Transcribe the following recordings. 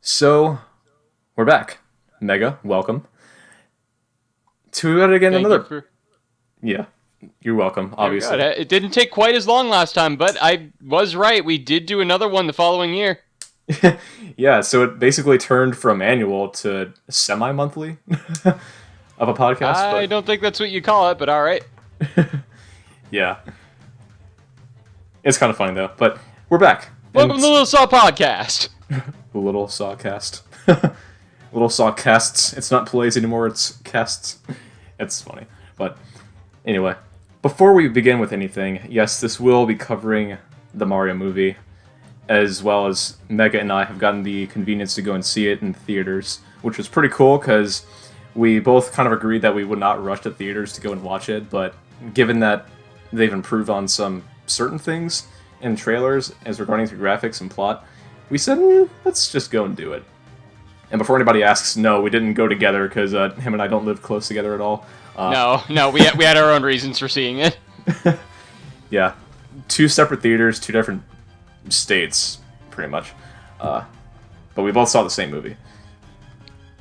So, we're back. Mega, welcome. To it again, Thank another. you for. Yeah, you're welcome, There we obviously. go. It didn't take quite as long last time, but I was right. We did do another one the following year. Yeah, so it basically turned from annual to semi monthly of a podcast, I but don't think that's what you call it, but all right. yeah. It's kind of funny though. But we're back. And Welcome to the Little Saw Podcast. the little sawcast. Little sawcasts. It's not plays anymore, it's casts. It's funny. But anyway, before we begin with anything, yes, this will be covering the Mario movie, as well as Mega and I have gotten the convenience to go and see it in theaters, which was pretty cool because we both kind of agreed that we would not rush to theaters to go and watch it, but given that they've improved on some certain things in trailers as regarding to graphics and plot, we said, let's just go and do it. And before anybody asks, no, we didn't go together because him and I don't live close together at all. No, we had our own reasons for seeing it. Yeah, two separate theaters, two different states, pretty much. But we both saw the same movie.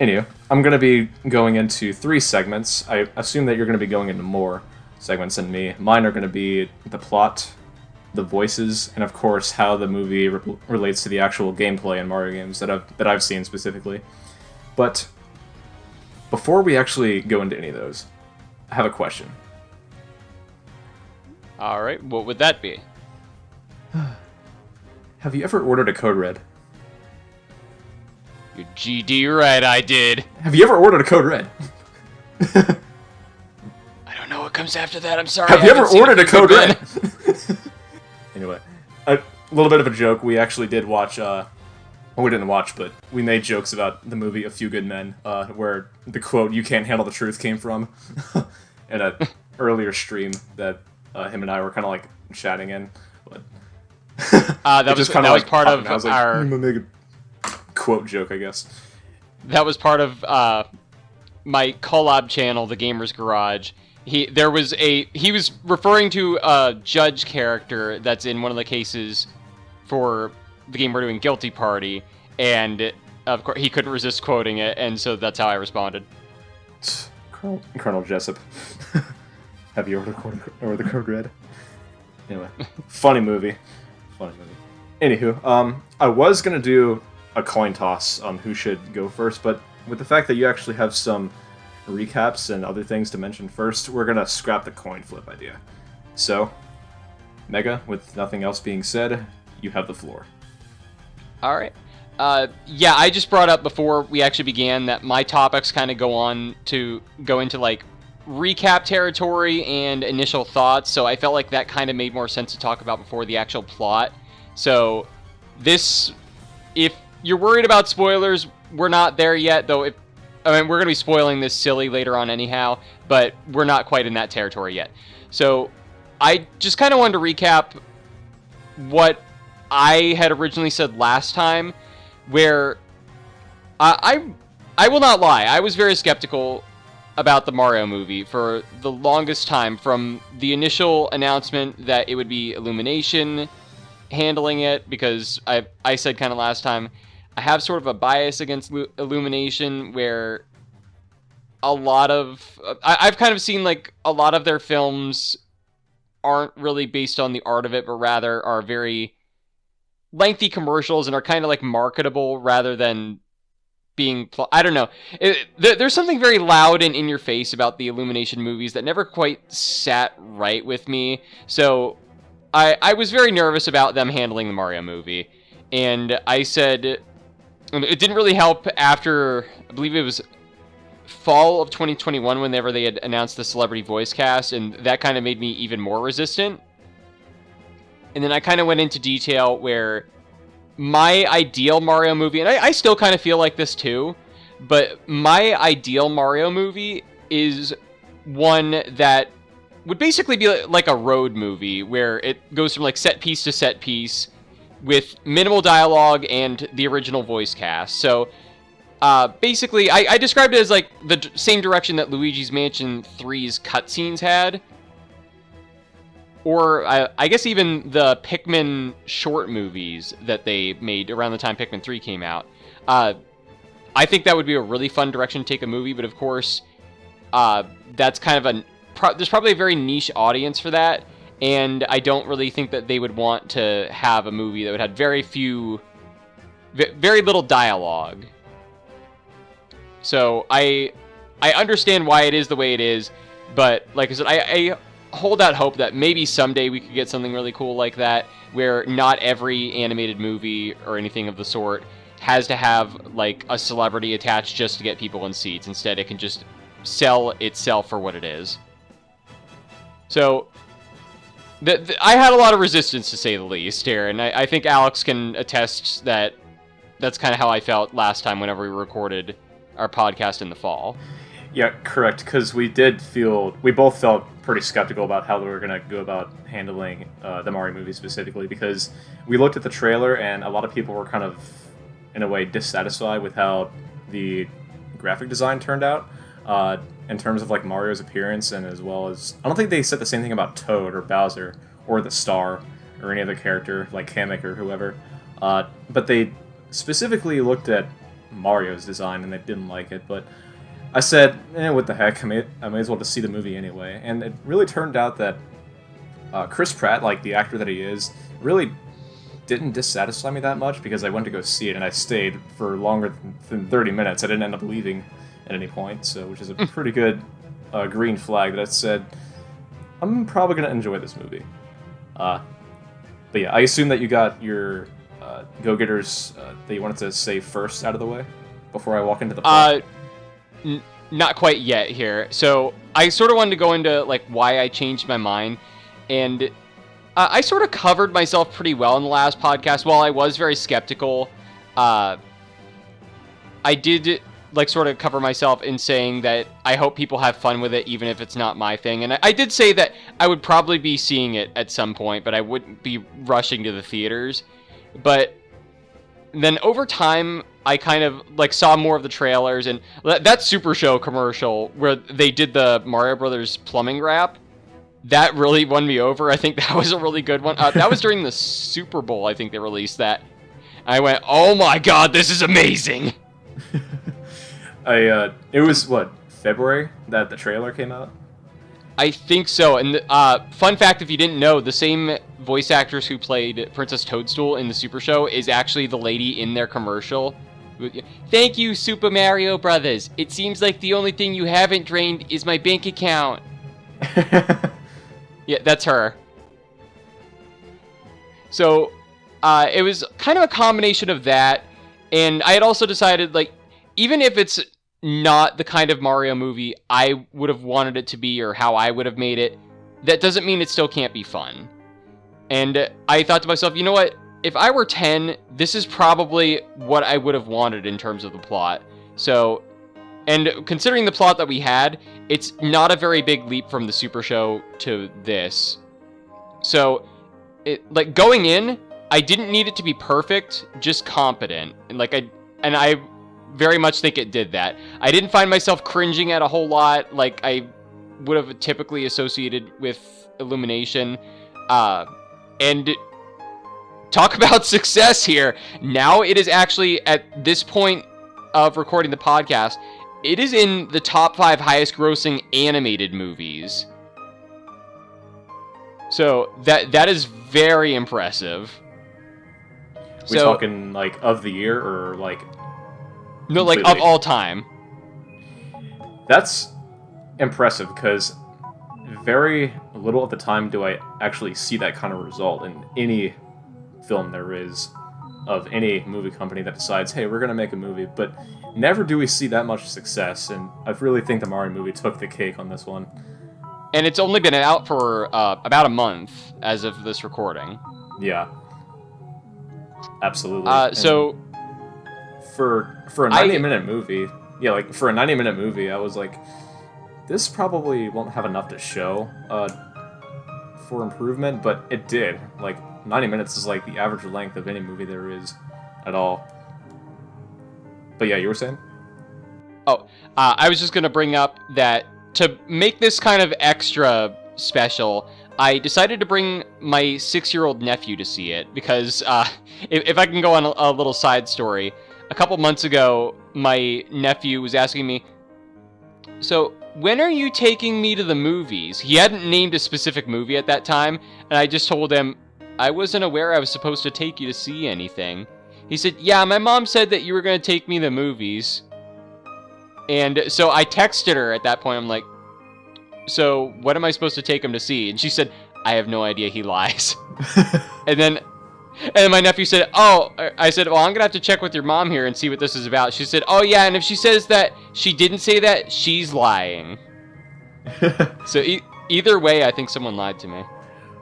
Anyway, I'm going to be going into 3 segments. I assume that you're going to be going into more segments than me. Mine are going to be the plot, the voices, and of course how the movie relates to the actual gameplay in Mario games that I've seen specifically. But before we actually go into any of those, I have a question. All right, what would that be? Have you ever ordered a Code Red? You're GD right, I did. Have you ever ordered a Code Red? I don't know what comes after that. I'm sorry. Have I you ever haven't seen ordered a it Code again. Red? Anyway, a little bit of a joke. We actually did watch, well, we didn't watch, but we made jokes about the movie A Few Good Men, where the quote, "You can't handle the truth," came from, in an earlier stream that him and I were kind of like chatting in. But That was part of I was like, our. I'm gonna make a quote joke, I guess. That was part of my collab channel, The Gamer's Garage. He was referring to a judge character that's in one of the cases for the game we're doing, Guilty Party, and of course he couldn't resist quoting it, and so that's how I responded. Colonel Jessup. Have you ordered the Code Red? Anyway, funny movie. Anywho, I was gonna do a coin toss on who should go first, but with the fact that you actually have some recaps and other things to mention first, we're gonna scrap the coin flip idea. So, Mega, with nothing else being said, you have the floor. All right. Yeah, I just brought up before we actually began that my topics kind of go into like recap territory and initial thoughts, so I felt like that kind of made more sense to talk about before the actual plot. So if you're worried about spoilers, we're not there yet, though. We're going to be spoiling this silly later on anyhow, but we're not quite in that territory yet. So I just kind of wanted to recap what I had originally said last time, where I will not lie, I was very skeptical about the Mario movie for the longest time, from the initial announcement that it would be Illumination handling it, because I said kind of last time, I have sort of a bias against Illumination, where I've kind of seen like a lot of their films aren't really based on the art of it, but rather are very lengthy commercials and are kind of like marketable rather than being I don't know. There's something very loud and in your face about the Illumination movies that never quite sat right with me. So I was very nervous about them handling the Mario movie, and I said it didn't really help after, I believe it was fall of 2021, whenever they had announced the celebrity voice cast, and that kind of made me even more resistant. And then I kind of went into detail where my ideal Mario movie, and I still kind of feel like this too, but my ideal Mario movie is one that would basically be like a road movie, where it goes from like set piece to set piece with minimal dialogue and the original voice cast. So basically, I described it as like the same direction that Luigi's Mansion 3's cutscenes had, or I guess even the Pikmin short movies that they made around the time Pikmin 3 came out. I think that would be a really fun direction to take a movie, but of course, that's kind of there's probably a very niche audience for that, and I don't really think that they would want to have a movie that would have very little dialogue. So I understand why it is the way it is, but like I said, I hold out hope that maybe someday we could get something really cool like that, where not every animated movie or anything of the sort has to have like a celebrity attached just to get people in seats. Instead, it can just sell itself for what it is. So I had a lot of resistance, to say the least, here, and I think Alex can attest that that's kind of how I felt last time whenever we recorded our podcast in the fall. Yeah, correct, because we both felt pretty skeptical about how they were going to go about handling the Mario movie specifically, because we looked at the trailer and a lot of people were kind of, in a way, dissatisfied with how the graphic design turned out, in terms of like Mario's appearance, and as well as, I don't think they said the same thing about Toad or Bowser or the Star or any other character like Kamek or whoever, but they specifically looked at Mario's design and they didn't like it. But I said, what the heck, I may as well just see the movie anyway. And it really turned out that Chris Pratt, like the actor that he is, really didn't dissatisfy me that much, because I went to go see it and I stayed for longer than 30 minutes. I didn't end up leaving at any point, so which is a pretty good green flag that I said, I'm probably going to enjoy this movie. But yeah, I assume that you got your go-getters that you wanted to say first out of the way before I walk into the plot. Not quite yet here. So I sort of wanted to go into like why I changed my mind, and I sort of covered myself pretty well in the last podcast. While I was very skeptical, I did like sort of cover myself in saying that I hope people have fun with it, even if it's not my thing. And I did say that I would probably be seeing it at some point, but I wouldn't be rushing to the theaters. But then over time, I kind of like saw more of the trailers, and that Super Show commercial where they did the Mario Brothers plumbing rap, that really won me over. I think that was a really good one. That was during the Super Bowl, I think they released that. I went, oh my god, this is amazing! It was, what, February that the trailer came out? I think so. And fun fact, if you didn't know, the same voice actress who played Princess Toadstool in the Super Show is actually the lady in their commercial. Thank you, Super Mario Brothers. It seems like the only thing you haven't drained is my bank account. Yeah, that's her. So, it was kind of a combination of that, and I had also decided, like, even if it's not the kind of Mario movie I would have wanted it to be or how I would have made it, that doesn't mean it still can't be fun. And I thought to myself, you know what? If I were 10, this is probably what I would have wanted in terms of the plot. So, and considering the plot that we had, it's not a very big leap from the Super Show to this. So, like going in, I didn't need it to be perfect, just competent. And I very much think it did that. I didn't find myself cringing at a whole lot like I would have typically associated with Illumination. And talk about success here. Now it is actually, at this point of recording the podcast, it is in the top 5 highest grossing animated movies. So that is very impressive. We talking like of the year or like... No, like of all time. That's impressive, because very little of the time do I actually see that kind of result in any film there is of any movie company that decides, hey, we're going to make a movie, but never do we see that much success, and I really think the Mario movie took the cake on this one. And it's only been out for about a month as of this recording. Yeah. Absolutely. So... For a 90-minute movie, yeah, like, for a 90-minute movie, I was like, this probably won't have enough to show for improvement, but it did. Like, 90 minutes is like the average length of any movie there is at all. But yeah, you were saying? Oh, I was just going to bring up that to make this kind of extra special, I decided to bring my 6-year-old nephew to see it because, if I can go on a little side story, a couple months ago, my nephew was asking me, "So, when are you taking me to the movies?" He hadn't named a specific movie at that time, and I just told him, "I wasn't aware I was supposed to take you to see anything." He said, "Yeah, my mom said that you were going to take me to the movies." And so I texted her at that point. I'm like, "So, what am I supposed to take him to see?" And she said, "I have no idea, he lies." And then my nephew said, "Oh," I said, "Well, I'm going to have to check with your mom here and see what this is about." She said, "Oh, yeah, and if she says that she didn't say that, she's lying." So either way, I think someone lied to me.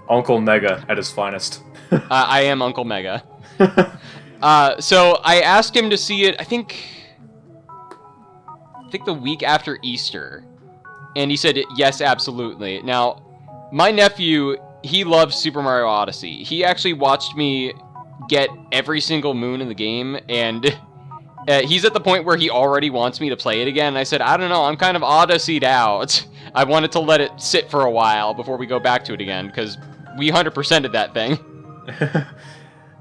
Uncle Mega at his finest. I am Uncle Mega. So I asked him to see it, I think the week after Easter. And he said, yes, absolutely. Now, my nephew, he loves Super Mario Odyssey. He actually watched me get every single moon in the game, and he's at the point where he already wants me to play it again. And I said, I don't know, I'm kind of Odyssey'd out. I wanted to let it sit for a while before we go back to it again, because we 100%ed that thing.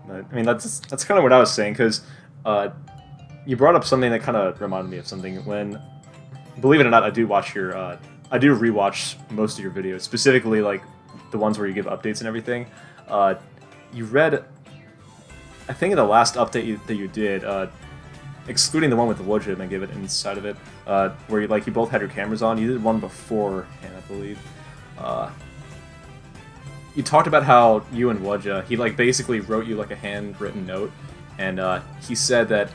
I mean, that's kind of what I was saying, because you brought up something that kind of reminded me of something. When, believe it or not, I do rewatch most of your videos, specifically like the ones where you give updates and everything. You read, I think in the last update that you did, excluding the one with the Woodgem and give it inside of it, where you both had your cameras on. You did one beforehand, I believe. You talked about how you and Wudja, he basically wrote you a handwritten note, and he said that,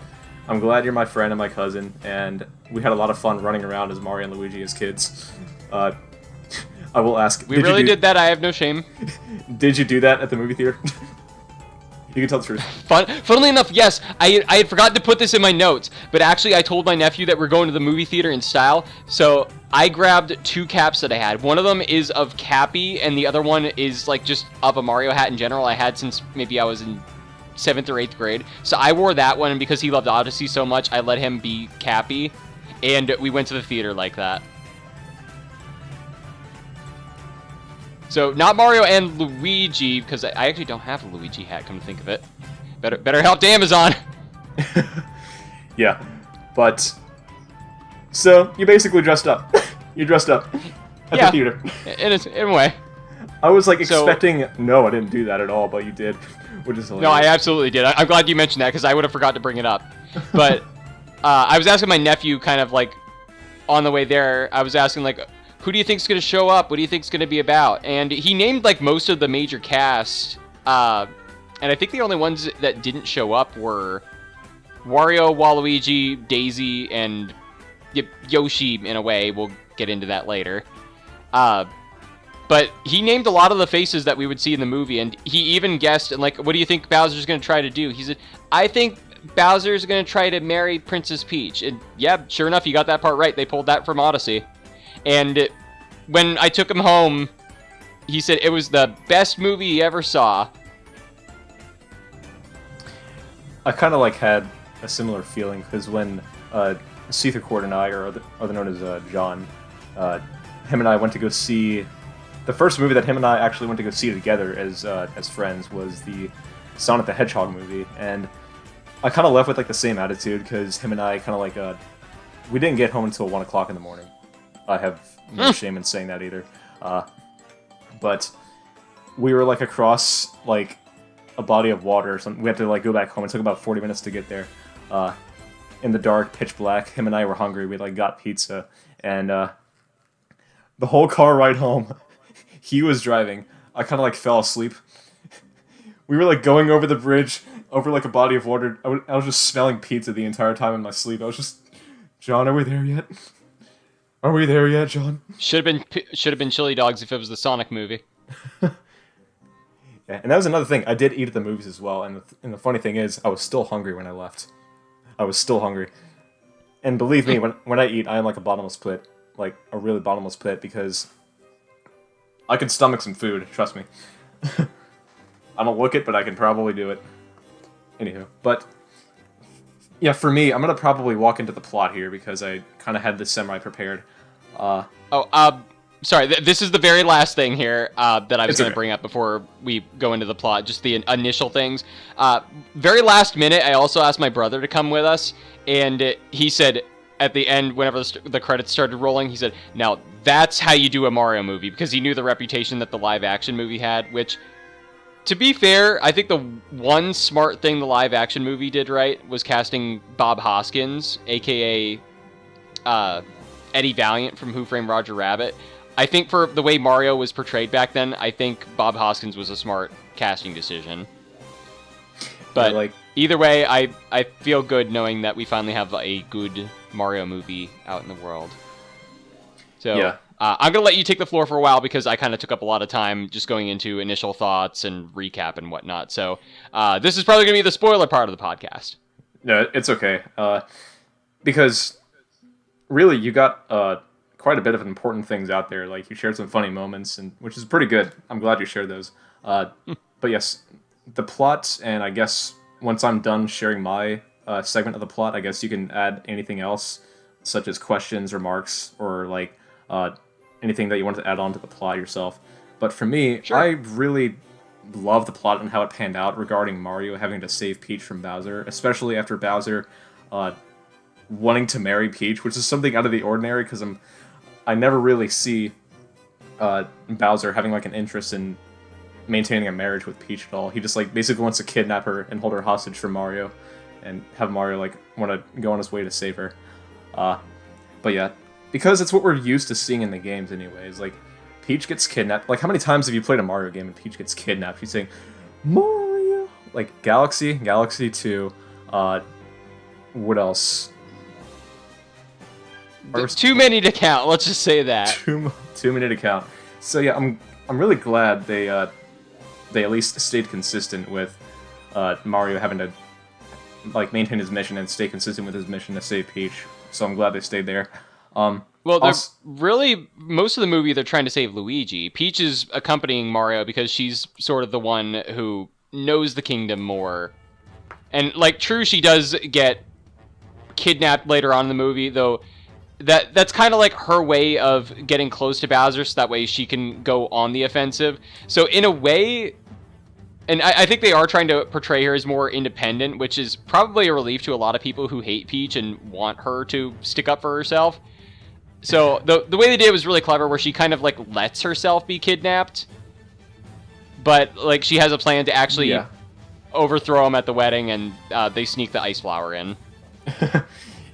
"I'm glad you're my friend and my cousin, and we had a lot of fun running around as Mario and Luigi as kids." I will ask, we really did that, I have no shame. Did you do that at the movie theater? You can tell the truth. Funnily enough, yes, I had forgotten to put this in my notes, but actually I told my nephew that we're going to the movie theater in style, so I grabbed 2 caps that I had. One of them is of Cappy, and the other one is just of a Mario hat in general I had since maybe I was in 7th or 8th grade. So I wore that one, and because he loved Odyssey so much, I let him be Cappy, and we went to the theater like that. So, not Mario and Luigi, because I actually don't have a Luigi hat, come to think of it. Better help to Amazon! Yeah, but... So, you basically dressed up. You dressed up at the theater. In a way. I was expecting... No, I didn't do that at all, but you did, which is hilarious. No, I absolutely did. I'm glad you mentioned that, because I would have forgot to bring it up. But, I was asking my nephew kind of on the way there, I was asking who do you think's going to show up? What do you think's going to be about? And he named most of the major cast, and I think the only ones that didn't show up were Wario, Waluigi, Daisy, and Yoshi in a way. We'll get into that later. But he named a lot of the faces that we would see in the movie, and he even guessed, and what do you think Bowser's going to try to do? He said, I think Bowser's going to try to marry Princess Peach. And yeah, sure enough, you got that part right. They pulled that from Odyssey. And when I took him home, he said it was the best movie he ever saw. I kind of had a similar feeling, because when Seethercord and I, or other known as John, him and I went to go see... The first movie that him and I actually went to go see together as friends was the Sonic the Hedgehog movie, and I kind of left with the same attitude, because him and I kind of we didn't get home until 1 o'clock in the morning. I have no shame in saying that either. But we were across a body of water or something. We had to go back home. It took about 40 minutes to get there. In the dark, pitch black. Him and I were hungry. We got pizza, and the whole car ride home, he was driving. I kind of fell asleep. We were going over the bridge, over a body of water. I was just smelling pizza the entire time in my sleep. I was just, John, are we there yet? Are we there yet, John? Should have been chili dogs if it was the Sonic movie. Yeah, and that was another thing. I did eat at the movies as well, and the funny thing is, I was still hungry when I left. I was still hungry. And believe me, when I eat, I am a bottomless pit. A really bottomless pit, because I can stomach some food, trust me. I don't look it, but I can probably do it. Anywho, but... Yeah, for me, I'm going to probably walk into the plot here, because I kind of had this semi-prepared. sorry, this is the very last thing here that I was It's going to okay. bring up before we go into the plot, just the initial things. Very last minute, I also asked my brother to come with us, and he said at the end, whenever the credits started rolling, he said, now that's how you do a Mario movie, because he knew the reputation that the live-action movie had, which, to be fair, I think the one smart thing the live-action movie did right was casting Bob Hoskins, a.k.a. Eddie Valiant from Who Framed Roger Rabbit. I think for the way Mario was portrayed back then, I think Bob Hoskins was a smart casting decision. But like, either way, I feel good knowing that we finally have a good Mario movie out in the world. So yeah. I'm going to let you take the floor for a while because I kind of took up a lot of time just going into initial thoughts and recap and whatnot. So this is probably going to be the spoiler part of the podcast. No, it's okay. Because really, you got quite a bit of important things out there. Like, you shared some funny moments, and which is pretty good. I'm glad you shared those. But yes, the plot, and I guess once I'm done sharing my segment of the plot, I guess you can add anything else, such as questions, remarks, or like anything that you want to add on to the plot yourself. But for me, Sure. I really love the plot and how it panned out regarding Mario having to save Peach from Bowser, especially after Bowser wanting to marry Peach, which is something out of the ordinary because I never really see Bowser having like an interest in maintaining a marriage with Peach at all. He just like basically wants to kidnap her and hold her hostage for Mario, and have Mario like want to go on his way to save her. But yeah, because it's what we're used to seeing in the games anyways. Like, Peach gets kidnapped. Like, how many times have you played a Mario game and Peach gets kidnapped? She's saying, Mario! Like, Galaxy 2, what else? Too many to count, let's just say that. Too many to count. So yeah, I'm really glad they at least stayed consistent with Mario having to like maintain his mission and stay consistent with his mission to save Peach. So I'm glad they stayed there. Well, they're really, most of the movie, they're trying to save Luigi. Peach is accompanying Mario because she's sort of the one who knows the kingdom more. And, like, true, she does get kidnapped later on in the movie, though that's kind of like her way of getting close to Bowser, so that way she can go on the offensive. So, in a way, and I think they are trying to portray her as more independent, which is probably a relief to a lot of people who hate Peach and want her to stick up for herself. So the way they did it was really clever, where she kind of like lets herself be kidnapped, but like she has a plan to actually overthrow him at the wedding, and they sneak the ice flower in.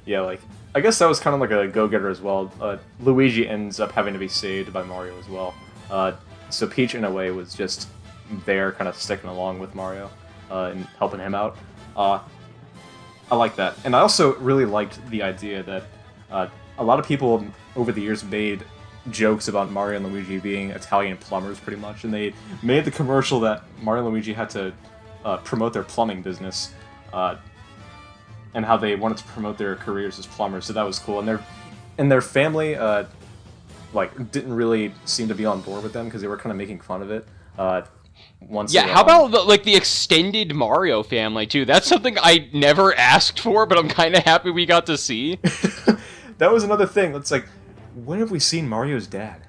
Yeah, like, I guess that was kind of like a go-getter as well. Luigi ends up having to be saved by Mario as well. So Peach, in a way, was just there, kind of sticking along with Mario and helping him out. I like that, and I also really liked the idea that a lot of people over the years made jokes about Mario and Luigi being Italian plumbers, pretty much, and they made the commercial that Mario and Luigi had to promote their plumbing business, and how they wanted to promote their careers as plumbers. So that was cool, and their family like didn't really seem to be on board with them because they were kind of making fun of it. How about the extended Mario family too? That's something I never asked for, but I'm kind of happy we got to see. That was another thing. It's like, when have we seen Mario's dad?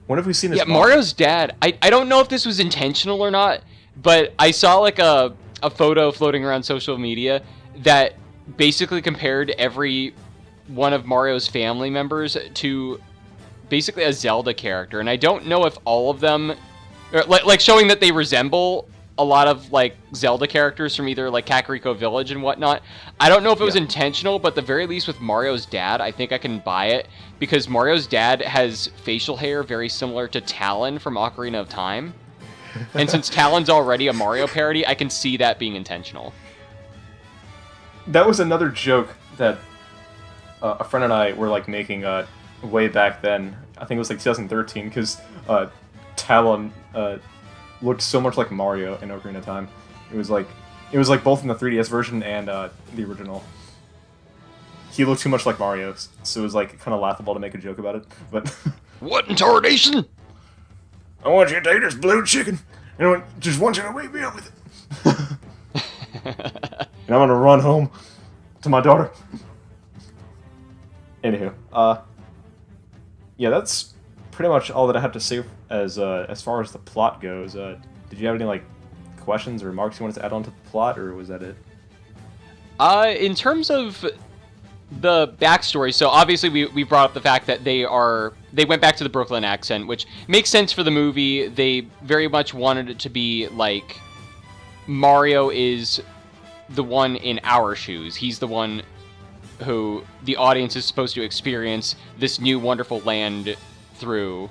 When have we seen his mom? Mario's dad. I don't know if this was intentional or not, but I saw like a photo floating around social media that basically compared every one of Mario's family members to basically a Zelda character, and I don't know if all of them, like showing that they resemble a lot of like Zelda characters from either like Kakariko Village and whatnot. I don't know if it was intentional, but at the very least with Mario's dad, I think I can buy it, because Mario's dad has facial hair very similar to Talon from Ocarina of Time. And since Talon's already a Mario parody, I can see that being intentional. That was another joke that a friend and I were like making way back then. I think it was like 2013, because Talon looked so much like Mario in Ocarina of Time. It was like both in the 3DS version and the original. He looked too much like Mario, so it was like kind of laughable to make a joke about it. But what in tarnation? I want you to eat this blue chicken, and I just want you to wake me up with it. And I'm gonna run home to my daughter. Anywho, yeah, that's pretty much all that I have to say as far as the plot goes. Did you have any like questions or remarks you wanted to add on to the plot, or was that it? In terms of the backstory, so obviously we brought up the fact that they went back to the Brooklyn accent, which makes sense for the movie. They very much wanted it to be like Mario is the one in our shoes. He's the one who the audience is supposed to experience this new wonderful land through.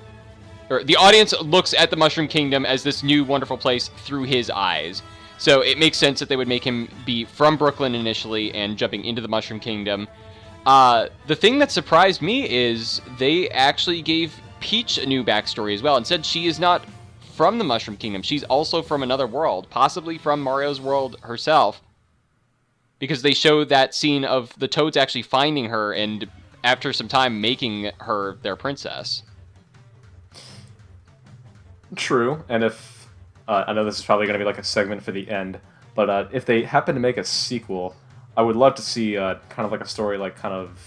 Or the audience looks at the Mushroom Kingdom as this new wonderful place through his eyes. So it makes sense that they would make him be from Brooklyn initially and jumping into the Mushroom Kingdom. The thing that surprised me is they actually gave Peach a new backstory as well and said she is not from the Mushroom Kingdom. She's also from another world, possibly from Mario's world herself. Because they showed that scene of the Toads actually finding her and after some time making her their princess. True, and if I know this is probably going to be like a segment for the end, but if they happen to make a sequel, I would love to see kind of like a story like kind of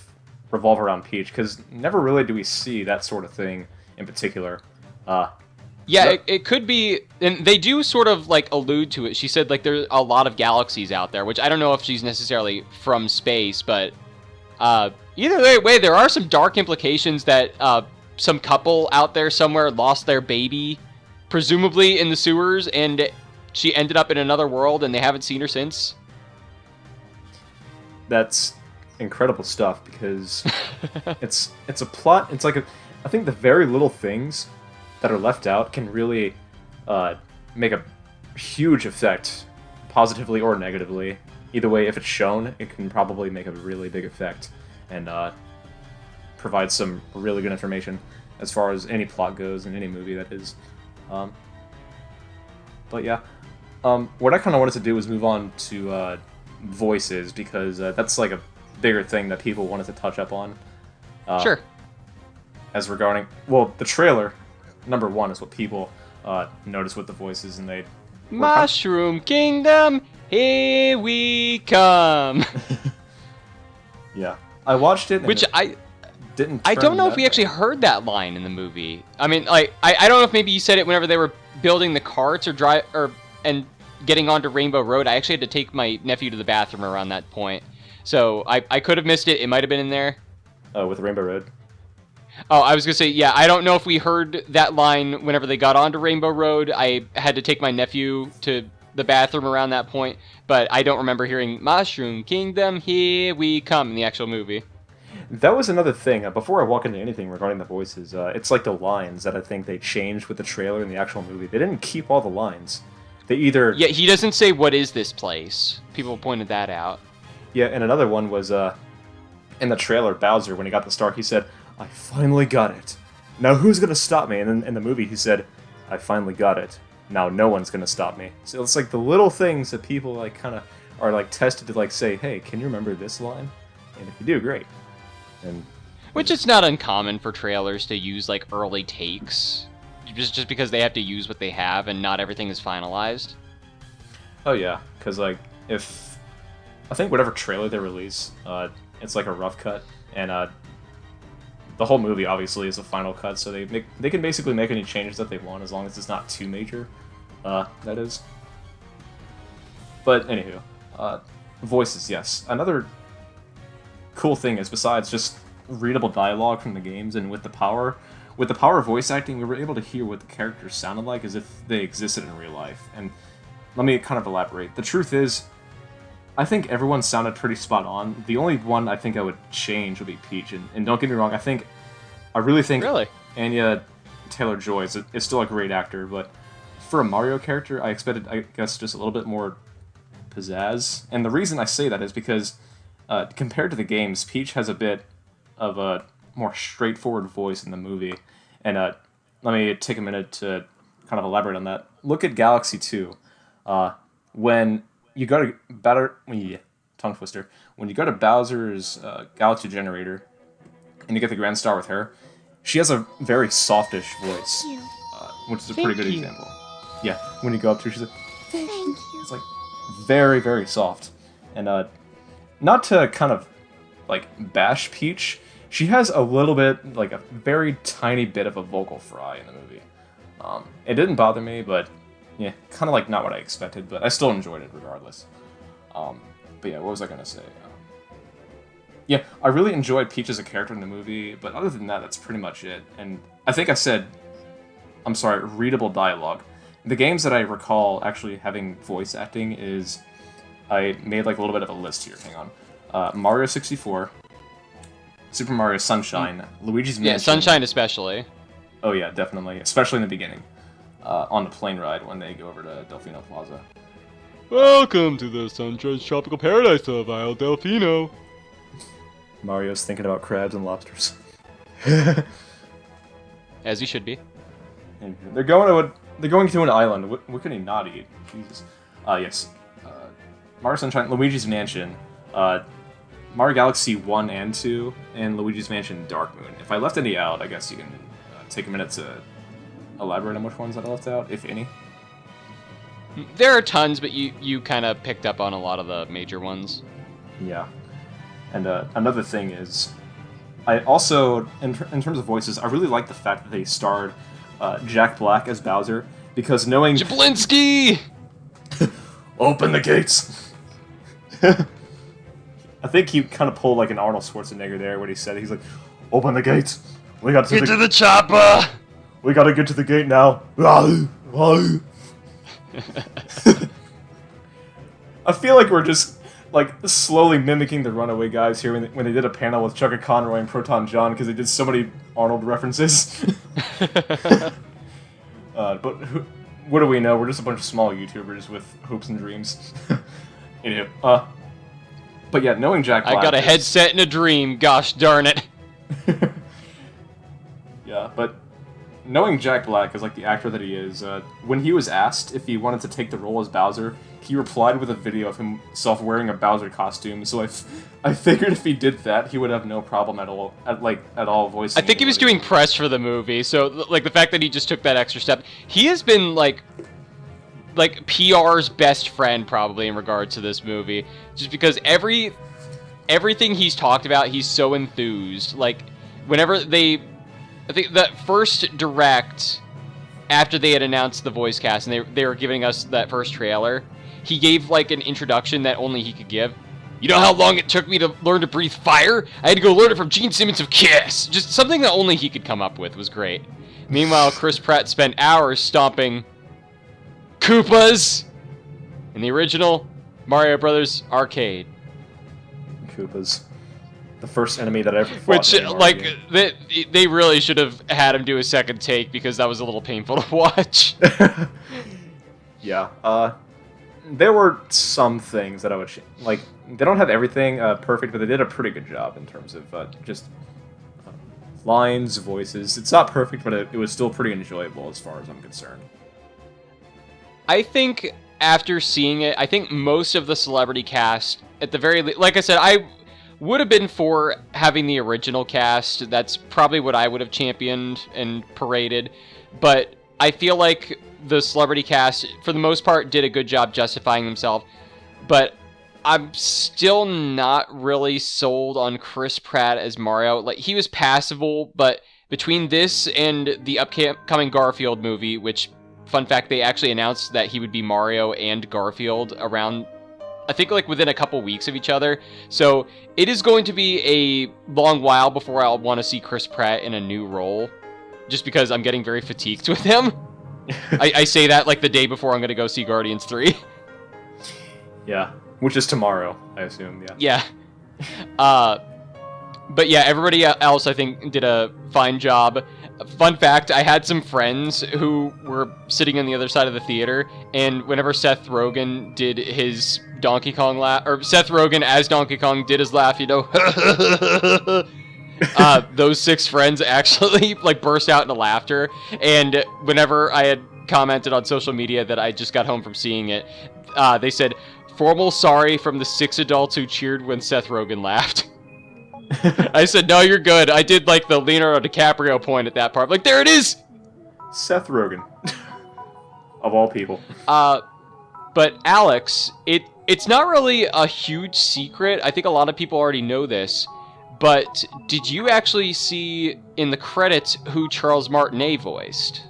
revolve around Peach, because never really do we see that sort of thing in particular. Yeah, it could be, and they do sort of like allude to it. She said like there's a lot of galaxies out there, which I don't know if she's necessarily from space, but either way, there are some dark implications that some couple out there somewhere lost their baby, presumably in the sewers, and she ended up in another world, and they haven't seen her since. That's incredible stuff, because it's a plot. It's like I think the very little things that are left out can really make a huge effect, positively or negatively. Either way, if it's shown, it can probably make a really big effect and provide some really good information as far as any plot goes in any movie, that is. But yeah, what I kind of wanted to do was move on to voices, because that's like a bigger thing that people wanted to touch up on. Sure. As regarding, well, the trailer, number one, is what people notice with the voices, and they... Mushroom Kingdom, here we come. Yeah. I watched it, and which I didn't. I don't know if we actually heard that line in the movie. I mean, like, I don't know if maybe you said it whenever they were building the carts and getting onto Rainbow Road. I actually had to take my nephew to the bathroom around that point, so I could have missed it. It might have been in there. With Rainbow Road. Oh, I was gonna say, yeah, I don't know if we heard that line whenever they got onto Rainbow Road. I had to take my nephew to the bathroom around that point, but I don't remember hearing Mushroom Kingdom, here we come in the actual movie. That was another thing. Before I walk into anything regarding the voices, it's like the lines that I think they changed with the trailer and the actual movie. They didn't keep all the lines. They either... Yeah, he doesn't say, what is this place? People pointed that out. Yeah, and another one was, in the trailer, Bowser, when he got the star, he said, I finally got it. Now who's gonna stop me? And then in the movie he said, I finally got it. Now no one's gonna stop me. So it's like the little things that people like kind of are like tested to like say, hey, can you remember this line? And if you do, great. And which is not uncommon for trailers to use like early takes, just because they have to use what they have and not everything is finalized. Oh yeah, because like if I think whatever trailer they release, it's like a rough cut, and the whole movie obviously is a final cut, so they can basically make any changes that they want as long as it's not too major. That is. But anywho, voices, yes. Another cool thing is, besides just readable dialogue from the games, and with the power of voice acting, we were able to hear what the characters sounded like as if they existed in real life. And let me kind of elaborate. The truth is, I think everyone sounded pretty spot on. The only one I think I would change would be Peach. And don't get me wrong, I really think Anya Taylor-Joy is still a great actor, but for a Mario character, I expected, I guess, just a little bit more pizzazz. And the reason I say that is because, compared to the games, Peach has a bit of a more straightforward voice in the movie. And let me take a minute to kind of elaborate on that. Look at Galaxy 2. When you go to tongue twister. When you go to Bowser's Galaxy Generator, and you get the Grand Star with her, she has a very softish voice, which is a pretty good example. Yeah, when you go up to her, she's like, "Thank you." It's like very, very soft, and not to kind of like bash Peach, She has a little bit, like a very tiny bit of a vocal fry in the movie. It didn't bother me, but yeah, kind of like not what I expected, but I still enjoyed it regardless. But yeah, what was I gonna say? Yeah, I really enjoyed Peach as a character in the movie, but other than that, that's pretty much it. And I think I said, I'm sorry, readable dialogue. The games that I recall actually having voice acting is, I made like a little bit of a list here. Hang on. Mario 64, Super Mario Sunshine, Luigi's Mansion. Yeah, Sunshine especially. Oh yeah, definitely, especially in the beginning, on the plane ride when they go over to Delfino Plaza. Welcome to the Sunshine's Tropical Paradise of Isle Delfino. Mario's thinking about crabs and lobsters. As you should be. And they're going to an island. What can he not eat? Jesus. Yes. Mario Sunshine, Luigi's Mansion, Mario Galaxy 1 and 2, and Luigi's Mansion Dark Moon. If I left any out, I guess you can take a minute to elaborate on which ones that I left out, if any. There are tons, but you kind of picked up on a lot of the major ones. Yeah. And another thing is, I also, in terms of voices, I really like the fact that they starred Jack Black as Bowser, because knowing... Jablinski! Open the gates! I think he kind of pulled like an Arnold Schwarzenegger there when he said it. He's like, open the gates! We got to Get to the chopper! We gotta get to the gate now! I feel like we're just like slowly mimicking the Runaway Guys here when they did a panel with Chuck Conroy and Proton John because they did so many Arnold references. But what do we know? We're just a bunch of small YouTubers with hopes and dreams. Anyway, but yeah, knowing Jack Black, I got a headset and a dream. Gosh darn it. Yeah, but knowing Jack Black as like the actor that he is, when he was asked if he wanted to take the role as Bowser, he replied with a video of himself wearing a Bowser costume. So I figured if he did that, he would have no problem at all voicing. I think he was doing press for the movie, so like the fact that he just took that extra step, he has been like PR's best friend probably in regards to this movie, just because everything he's talked about, he's so enthused. Like whenever I think that first direct after they had announced the voice cast and they were giving us that first trailer, he gave like an introduction that only he could give. You know how long it took me to learn to breathe fire? I had to go learn it from Gene Simmons of Kiss. Just something that only he could come up with was great. Meanwhile, Chris Pratt spent hours stomping Koopas in the original Mario Brothers arcade. Koopas. The first enemy that I ever fought. Which, like, they really should have had him do a second take because that was a little painful to watch. Yeah. There were some things that I would like. They don't have everything perfect, but they did a pretty good job in terms of just lines, voices. It's not perfect, but it was still pretty enjoyable as far as I'm concerned. I think after seeing it, I think most of the celebrity cast, at the very least, like I said, I would have been for having the original cast. That's probably what I would have championed and paraded. But I feel like the celebrity cast, for the most part, did a good job justifying themselves. But I'm still not really sold on Chris Pratt as Mario. Like, he was passable, but between this and the upcoming Garfield movie, which, fun fact, they actually announced that he would be Mario and Garfield around, I think, like, within a couple weeks of each other. So it is going to be a long while before I'll want to see Chris Pratt in a new role, just because I'm getting very fatigued with him. I say that like the day before I'm going to go see Guardians 3. Yeah, which is tomorrow, I assume, yeah. Yeah. But yeah, everybody else, I think, did a fine job. Fun fact, I had some friends who were sitting on the other side of the theater, and whenever Seth Rogen did his Donkey Kong laugh, or Seth Rogen as Donkey Kong did his laugh, you know, those 6 friends actually like burst out into laughter. And whenever I had commented on social media that I just got home from seeing it, they said, "Formal sorry from the 6 adults who cheered when Seth Rogen laughed." I said, "No, you're good." I did like the Leonardo DiCaprio point at that part. Like, there it is! Seth Rogen. Of all people. But Alex, it's not really a huge secret. I think a lot of people already know this. But did you actually see in the credits who Charles Martinet voiced?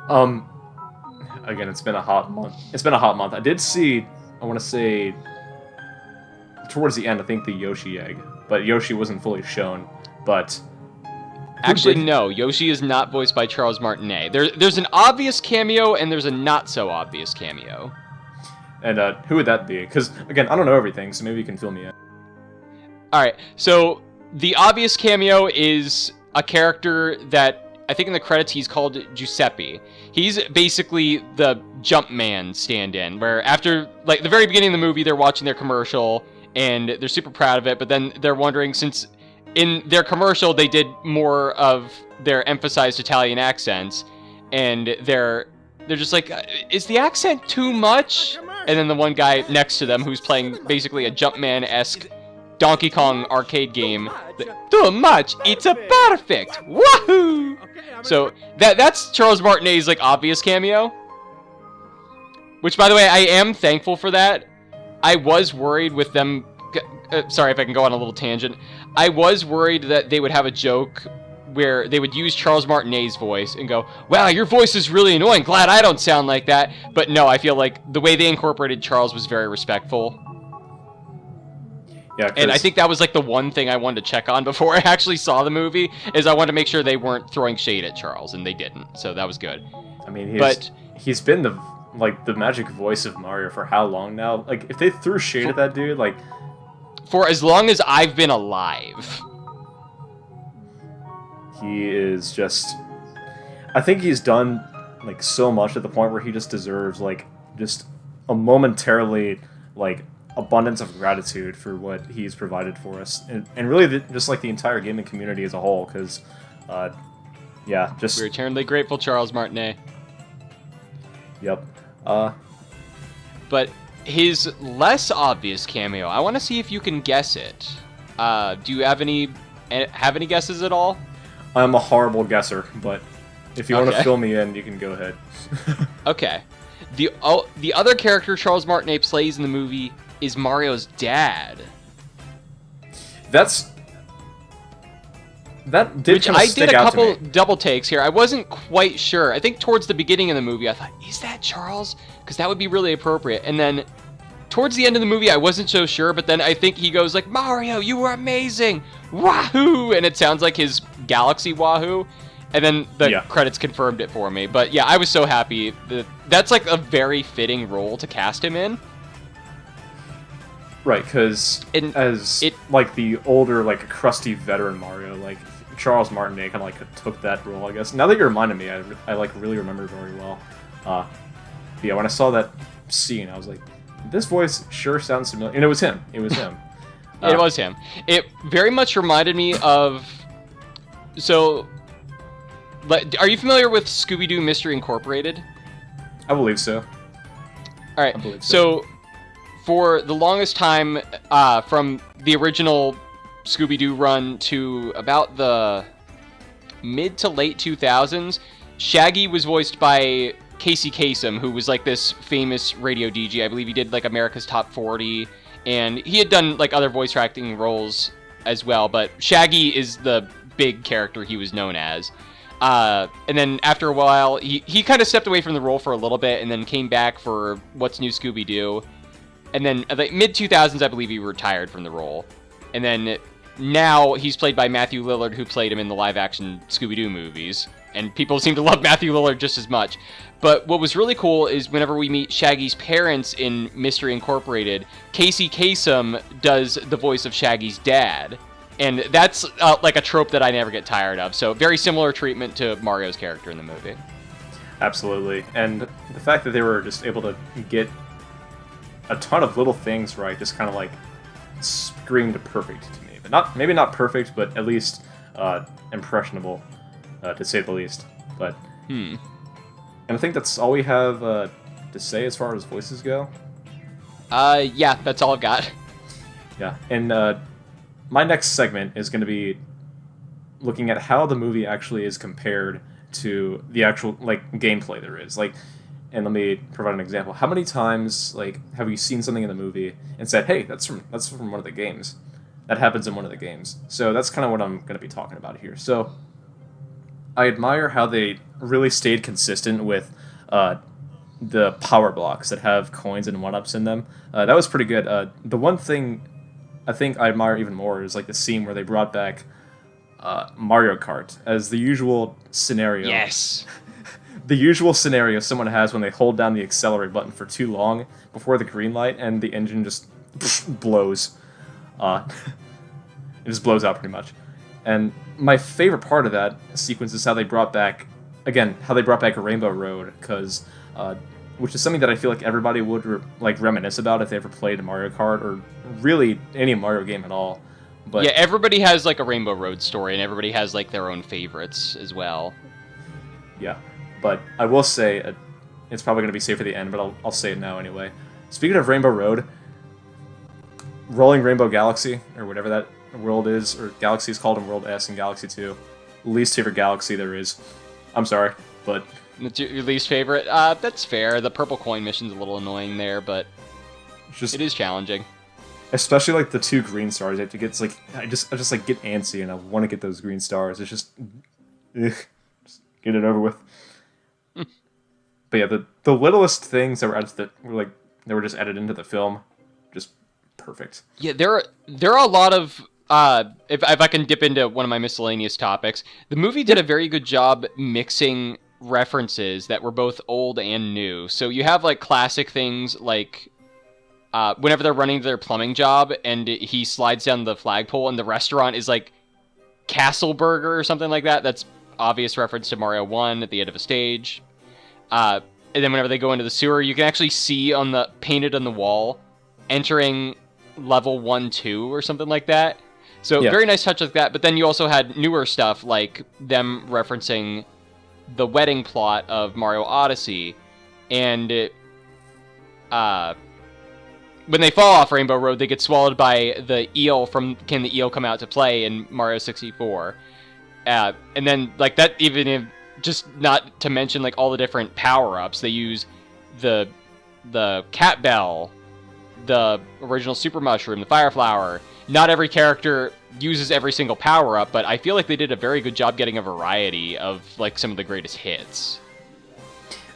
Again, it's been a hot month. I did see, I want to say, towards the end, I think the Yoshi egg, but Yoshi wasn't fully shown. But actually, no, Yoshi is not voiced by Charles Martinet. There's an obvious cameo and there's a not so obvious cameo. And who would that be? Because again, I don't know everything, so maybe you can fill me in. All right, so the obvious cameo is a character that I think in the credits he's called Giuseppe. He's basically the Jumpman stand-in, where after, like, the very beginning of the movie, they're watching their commercial, and they're super proud of it, but then they're wondering, since in their commercial they did more of their emphasized Italian accents, and they're just like, is the accent too much? And then the one guy next to them who's playing basically a Jumpman-esque Donkey Kong arcade game. Too much. It's a perfect. Woohoo! So that's Charles Martinet's like obvious cameo. Which, by the way, I am thankful for that. I was worried with them. Sorry if I can go on a little tangent. I was worried that they would have a joke where they would use Charles Martinet's voice and go, "Wow, your voice is really annoying. Glad I don't sound like that." But no, I feel like the way they incorporated Charles was very respectful. Yeah, and I think that was like the one thing I wanted to check on before I actually saw the movie, is I wanted to make sure they weren't throwing shade at Charles, and they didn't. So that was good. I mean, he's been the magic voice of Mario for how long now? Like, if they threw shade at that dude, like, for as long as I've been alive. He is just, I think he's done like so much at the point where he just deserves like just a momentarily like abundance of gratitude for what he's provided for us, and really just like the entire gaming community as a whole, because yeah, just we're eternally grateful, Charles Martinet. Yep. But his less obvious cameo, I want to see if you can guess it. Do you have any guesses at all? I'm a horrible guesser, but if you want to fill me in, you can go ahead. Okay. The other character Charles Martinet plays in the movie is Mario's dad. That did Which kind of I stick did a out couple to me. double takes here. I wasn't quite sure. I think towards the beginning of the movie, I thought, is that Charles? Because that would be really appropriate. And then towards the end of the movie, I wasn't so sure, but then I think he goes like, "Mario, you were amazing! Wahoo!" And it sounds like his Galaxy Wahoo. And then the credits confirmed it for me. But yeah, I was so happy. That's like a very fitting role to cast him in. Right, because like the older, like crusty veteran Mario, like Charles Martinet kind of like took that role, I guess. Now that you reminded me, I like really remember very well. Yeah, when I saw that scene, I was like, this voice sure sounds familiar, and it was him. It was him. It was him. It very much reminded me of. So, are you familiar with Scooby-Doo Mystery Incorporated? I believe so. All right. So, for the longest time, from the original Scooby-Doo run to about the mid to late 2000s, Shaggy was voiced by Casey Kasem, who was like this famous radio DJ. I believe he did like America's Top 40, and he had done like other voice acting roles as well, but Shaggy is the big character he was known as. And then after a while, he kind of stepped away from the role for a little bit and then came back for What's New Scooby-Doo. And then like mid-2000s, I believe he retired from the role. And then now he's played by Matthew Lillard, who played him in the live-action Scooby-Doo movies. And people seem to love Matthew Lillard just as much. But what was really cool is whenever we meet Shaggy's parents in Mystery Incorporated, Casey Kasem does the voice of Shaggy's dad. And that's like a trope that I never get tired of. So very similar treatment to Mario's character in the movie. Absolutely. And the fact that they were just able to get a ton of little things right just kind of like screamed perfect to me. But maybe not perfect, but at least impressionable, to say the least. But and I think that's all we have to say as far as voices go. Yeah, that's all I've got. Yeah, and my next segment is going to be looking at how the movie actually is compared to the actual like gameplay there is. Like, and let me provide an example. How many times like have you seen something in the movie and said, "Hey, that's from one of the games," that happens in one of the games. So that's kind of what I'm going to be talking about here. So I admire how they really stayed consistent with the power blocks that have coins and one-ups in them. That was pretty good. The one thing I think I admire even more is like the scene where they brought back Mario Kart as the usual scenario. Yes. The usual scenario someone has when they hold down the accelerate button for too long before the green light and the engine just blows. It just blows out pretty much. And my favorite part of that sequence is how they brought back, Rainbow Road, because which is something that I feel like everybody would reminisce about if they ever played Mario Kart or really any Mario game at all. But yeah, everybody has like a Rainbow Road story, and everybody has like their own favorites as well. Yeah, but I will say it's probably going to be safe for the end, but I'll say it now anyway. Speaking of Rainbow Road, Rolling Rainbow Galaxy, or whatever that world is, or Galaxy is called in World S and Galaxy 2, least favorite galaxy there is. I'm sorry, but... It's your least favorite? That's fair. The purple coin mission's a little annoying there, but it is challenging. Especially like the 2 green stars you have to get. It's like I just like get antsy and I want to get those green stars. It's just, just get it over with. But yeah, the littlest things that were just added into the film, just perfect. Yeah, there are a lot of if I can dip into one of my miscellaneous topics, the movie did a very good job mixing references that were both old and new. So you have like classic things like whenever they're running their plumbing job and he slides down the flagpole and the restaurant is like Castle Burger or something like that. That's obvious reference to Mario 1 at the end of a stage. And then whenever they go into the sewer, you can actually see painted on the wall, entering level 1-2 or something like that. So yeah. Very nice touch like that. But then you also had newer stuff like them referencing the wedding plot of Mario Odyssey, and when they fall off Rainbow Road, they get swallowed by the eel from Can the Eel Come Out to Play in Mario 64. And then, like, that even if, just not to mention, like, all the different power-ups. They use the Cat Bell, the original Super Mushroom, the Fire Flower. Not every character uses every single power-up, but I feel like they did a very good job getting a variety of, like, some of the greatest hits.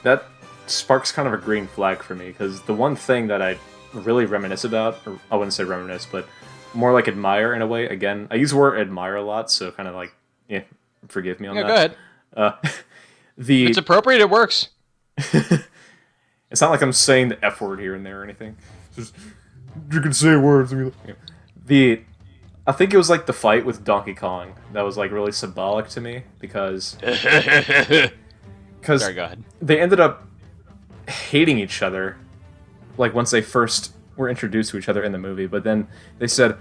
That sparks kind of a green flag for me, because the one thing that I really reminisce about, or I wouldn't say reminisce, but more like admire in a way. Again, I use the word admire a lot, so kind of like, yeah, forgive me on that. Go ahead. It's appropriate, it works. It's not like I'm saying the F word here and there or anything. Just, you can say words. I think it was like the fight with Donkey Kong that was like really symbolic to me, because Sorry, go ahead. They ended up hating each other, like once they first were introduced to each other in the movie, but then they said,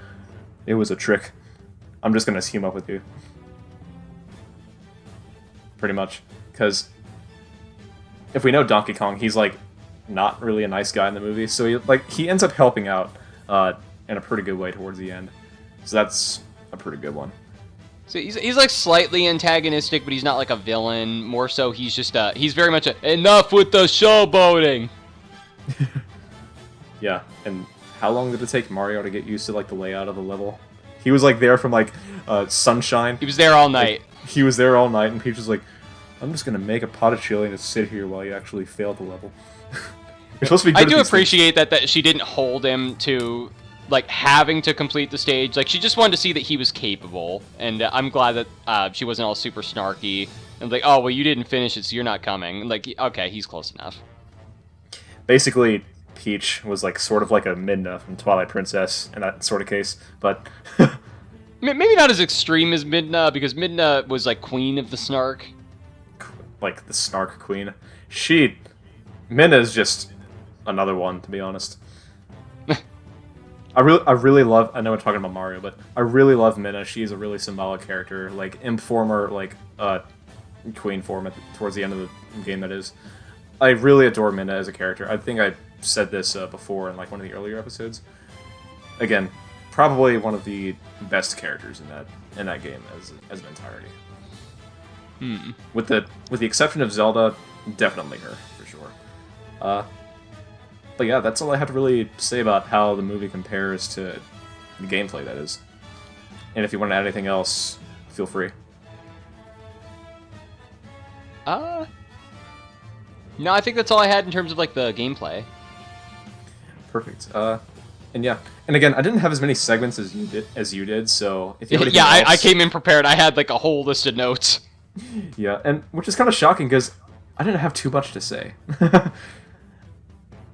it was a trick. I'm just gonna team up with you. Pretty much. Because if we know Donkey Kong, he's like not really a nice guy in the movie, so he ends up helping out in a pretty good way towards the end. So that's a pretty good one. So he's like slightly antagonistic, but he's not like a villain. More so, he's just he's very much enough with the showboating. Yeah, and how long did it take Mario to get used to like the layout of the level? He was like there from like Sunshine. He was there all night. Like, he was there all night, and Peach was like, "I'm just gonna make a pot of chili and just sit here while you actually fail the level." You're supposed to be good I do at these appreciate that she didn't hold him to like having to complete the stage. Like, she just wanted to see that he was capable, and I'm glad that she wasn't all super snarky and like, "Oh, well, you didn't finish it, so you're not coming." Like, okay, he's close enough. Basically, Peach was like sort of like a Midna from Twilight Princess in that sort of case, but maybe not as extreme as Midna, because Midna was like queen of the snark. Like the snark queen. Midna is just another one, to be honest. I really love. I know we're talking about Mario, but I really love Midna. She's a really symbolic character, like imp form or like queen form towards the end of the game. That is, I really adore Midna as a character. I think I said this before in like one of the earlier episodes. Again, probably one of the best characters in that game as an entirety. With the exception of Zelda, definitely her for sure. But yeah, that's all I have to really say about how the movie compares to the gameplay. That is. And if you want to add anything else, feel free. No, I think that's all I had in terms of like the gameplay. Perfect. And yeah, and again, I didn't have as many segments as you did. So if you have anything Yeah, else, I came in prepared. I had like a whole list of notes. Yeah, and which is kind of shocking because I didn't have too much to say.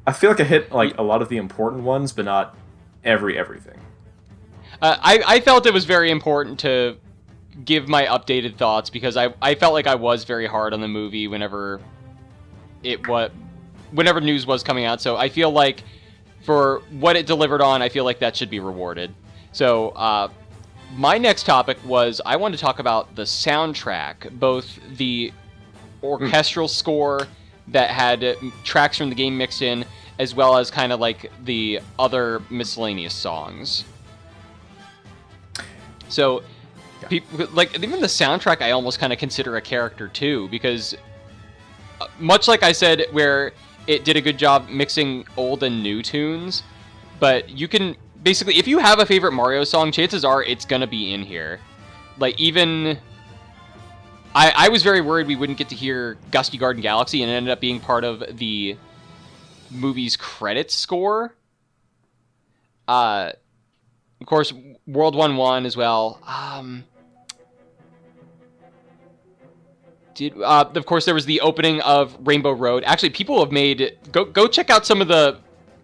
I feel like I hit like a lot of the important ones, but not everything. I felt it was very important to give my updated thoughts because I felt like I was very hard on the movie whenever news was coming out. So I feel like for what it delivered on, I feel like that should be rewarded. So my next topic was I wanted to talk about the soundtrack, both the orchestral score that had tracks from the game mixed in, as well as kind of like the other miscellaneous songs. So, people, like even the soundtrack, I almost kind of consider a character too, because much like I said, where it did a good job mixing old and new tunes, but you can basically, if you have a favorite Mario song, chances are it's gonna be in here. Like even, I was very worried we wouldn't get to hear Gusty Garden Galaxy, and it ended up being part of the movie's credits score. Of course, World 1-1 as well. Of course, there was the opening of Rainbow Road. Actually, people have made... Go check out some of the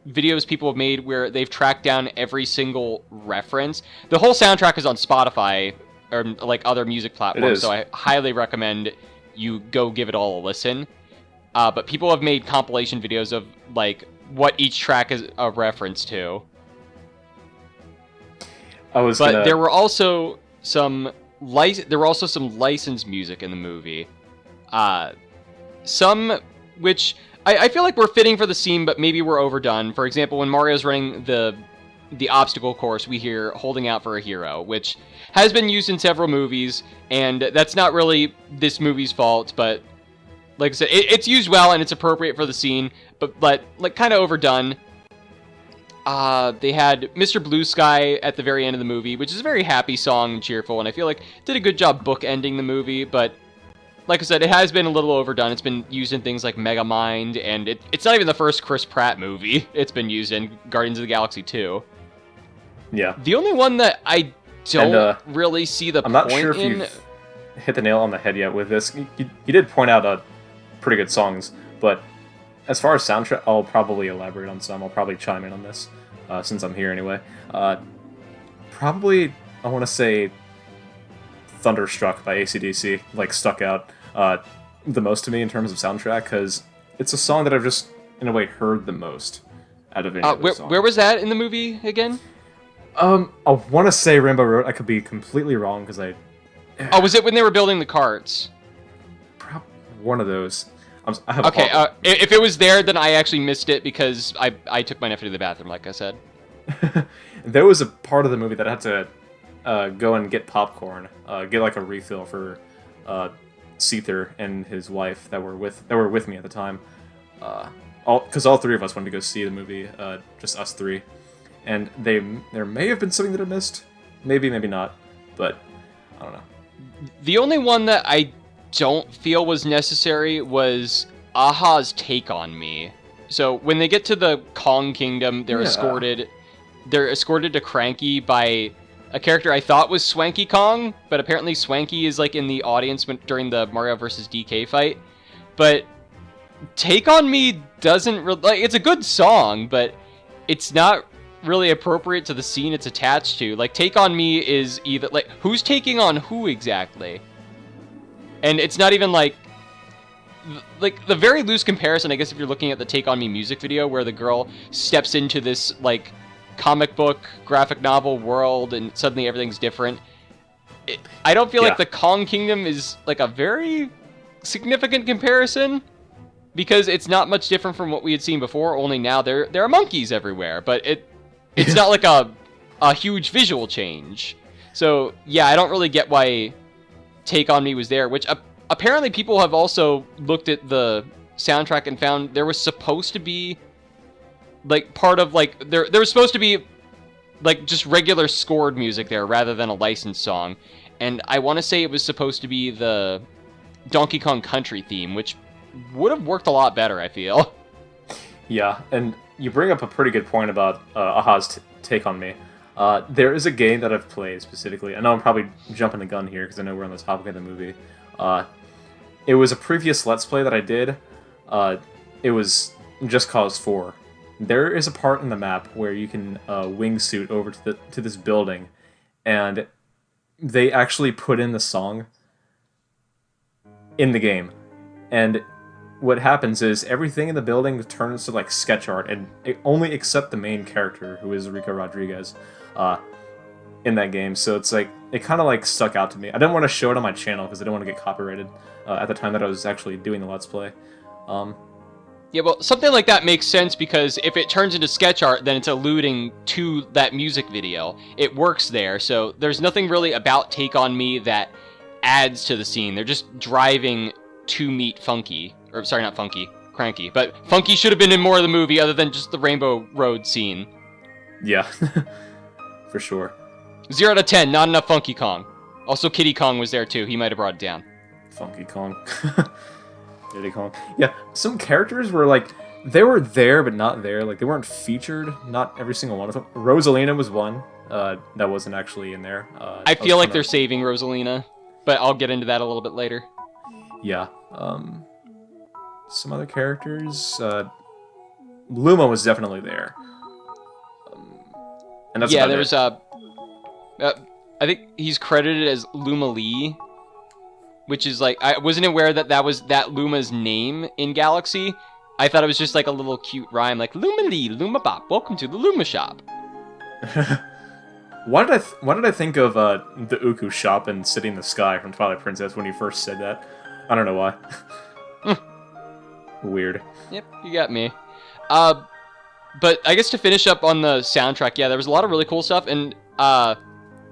videos people have made where they've tracked down every single reference. The whole soundtrack is on Spotify or like other music platforms, so I highly recommend you go give it all a listen. But people have made compilation videos of like what each track is a reference to. There were also some licensed music in the movie. Some which I feel like were fitting for the scene, but maybe were overdone. For example, when Mario's running the obstacle course, we hear "Holding Out for a Hero," which has been used in several movies, and that's not really this movie's fault, but like I said, it's used well and it's appropriate for the scene, but like kind of overdone. They had Mr. Blue Sky at the very end of the movie, which is a very happy song and cheerful, and I feel like did a good job bookending the movie, but like I said, it has been a little overdone. It's been used in things like Megamind, and it's not even the first Chris Pratt movie it's been used in, Guardians of the Galaxy 2. Yeah. The only one that I don't really see the point in... I'm not sure if you've hit the nail on the head yet with this. You did point out pretty good songs, but as far as soundtrack, I'll probably elaborate on some. I'll probably chime in on this, since I'm here anyway. Probably, I want to say Thunderstruck by AC/DC, like, stuck out the most to me in terms of soundtrack, because it's a song that I've just, in a way, heard the most out of any other song. Where was that in the movie again? I want to say Rainbow Road. I could be completely wrong, because I... Oh, was it when they were building the carts? One of those. I have okay, if it was there, then I actually missed it, because I took my nephew to the bathroom, like I said. There was a part of the movie that I had to go and get popcorn, get like a refill for Seether and his wife that were with me at the time. Because all three of us wanted to go see the movie, just us three. And there may have been something that I missed. Maybe not. But, I don't know. The only one that I don't feel was necessary was Aha's Take on Me. So when they get to the Kong Kingdom, they're escorted to Cranky by a character I thought was Swanky Kong, but apparently Swanky is like in the audience during the Mario vs. DK fight. But Take on Me doesn't really, like, it's a good song, but it's not really appropriate to the scene it's attached to. Like, Take on Me is either like, who's taking on who exactly? And it's not even like the very loose comparison, I guess, if you're looking at the Take on Me music video where the girl steps into this like comic book graphic novel world and suddenly everything's different. I don't feel like the Kong Kingdom is like a very significant comparison, because it's not much different from what we had seen before, only now there are monkeys everywhere, but it's not like a huge visual change. So yeah, I don't really get why Take on Me was there, which apparently people have also looked at the soundtrack and found there was supposed to be like part of like there was supposed to be like just regular scored music there rather than a licensed song. And I want to say it was supposed to be the Donkey Kong Country theme, which would have worked a lot better, I feel. Yeah, and you bring up a pretty good point about Aha's take on me. There is a game that I've played specifically. I know I'm probably jumping the gun here because I know we're on the topic of the movie. It was a previous Let's Play that I did. It was Just Cause 4. There is a part in the map where you can wingsuit over to this building, and they actually put in the song in the game. And what happens is everything in the building turns to like sketch art, and only except the main character, who is Rico Rodriguez, in that game. So it's like it kind of like stuck out to me. I didn't want to show it on my channel because I didn't want to get copyrighted at the time that I was actually doing the Let's Play. Yeah, well, something like that makes sense because if it turns into sketch art, then it's alluding to that music video. It works there, so there's nothing really about Take On Me that adds to the scene. They're just driving to meet Funky. Or, sorry, not Funky, Cranky. But Funky should have been in more of the movie other than just the Rainbow Road scene. Yeah, for sure. 0 out of 10, not enough Funky Kong. Also, Kiddy Kong was there too. He might have brought it down. Funky Kong. Diddy Kong. Yeah, some characters were like, they were there but not there. Like, they weren't featured. Not every single one of them. Rosalina was one that wasn't actually in there. I feel like they're saving Rosalina, but I'll get into that a little bit later. Yeah. Some other characters. Luma was definitely there. And that's yeah, there's I think he's credited as Luma Lee, which is like, I wasn't aware that was Luma's name in Galaxy. I thought it was just like a little cute rhyme, like Luma Lee, Luma Bop, welcome to the Luma shop. Why did I think of the Uku shop and City in the Sky from Twilight Princess when you first said that? I don't know why. Weird. Yep, you got me. But I guess to finish up on the soundtrack, yeah, there was a lot of really cool stuff, and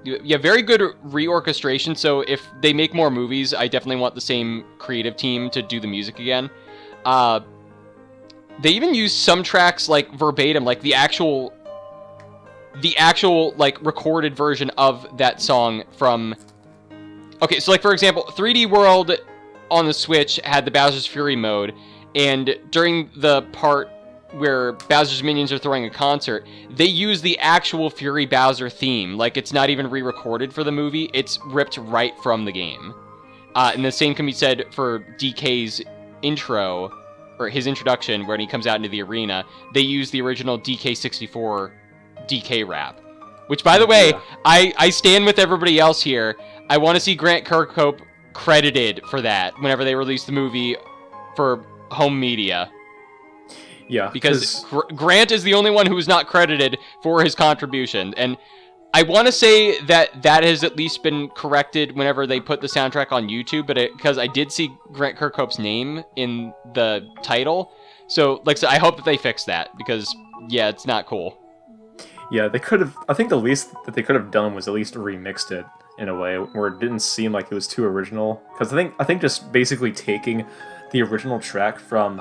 yeah, very good reorchestration. So if they make more movies, I definitely want the same creative team to do the music again. They even use some tracks like verbatim, like the actual like recorded version of that song from. Okay, so like for example, 3D World on the Switch had the Bowser's Fury mode, and during the part where Bowser's minions are throwing a concert, they use the actual Fury Bowser theme. Like, it's not even re-recorded for the movie, it's ripped right from the game. And the same can be said for DK's intro, or his introduction, when he comes out into the arena. They use the original DK64 DK rap. Which, by the way, yeah. I stand with everybody else here. I want to see Grant Kirkhope credited for that whenever they release the movie for home media. Yeah, because Grant is the only one who is not credited for his contribution, and I want to say that has at least been corrected whenever they put the soundtrack on YouTube, but because I did see Grant Kirkhope's name in the title, so like I hope that they fix that, because yeah, it's not cool. Yeah, they could have. I think the least that they could have done was at least remixed it in a way where it didn't seem like it was too original. Because I think just basically taking the original track from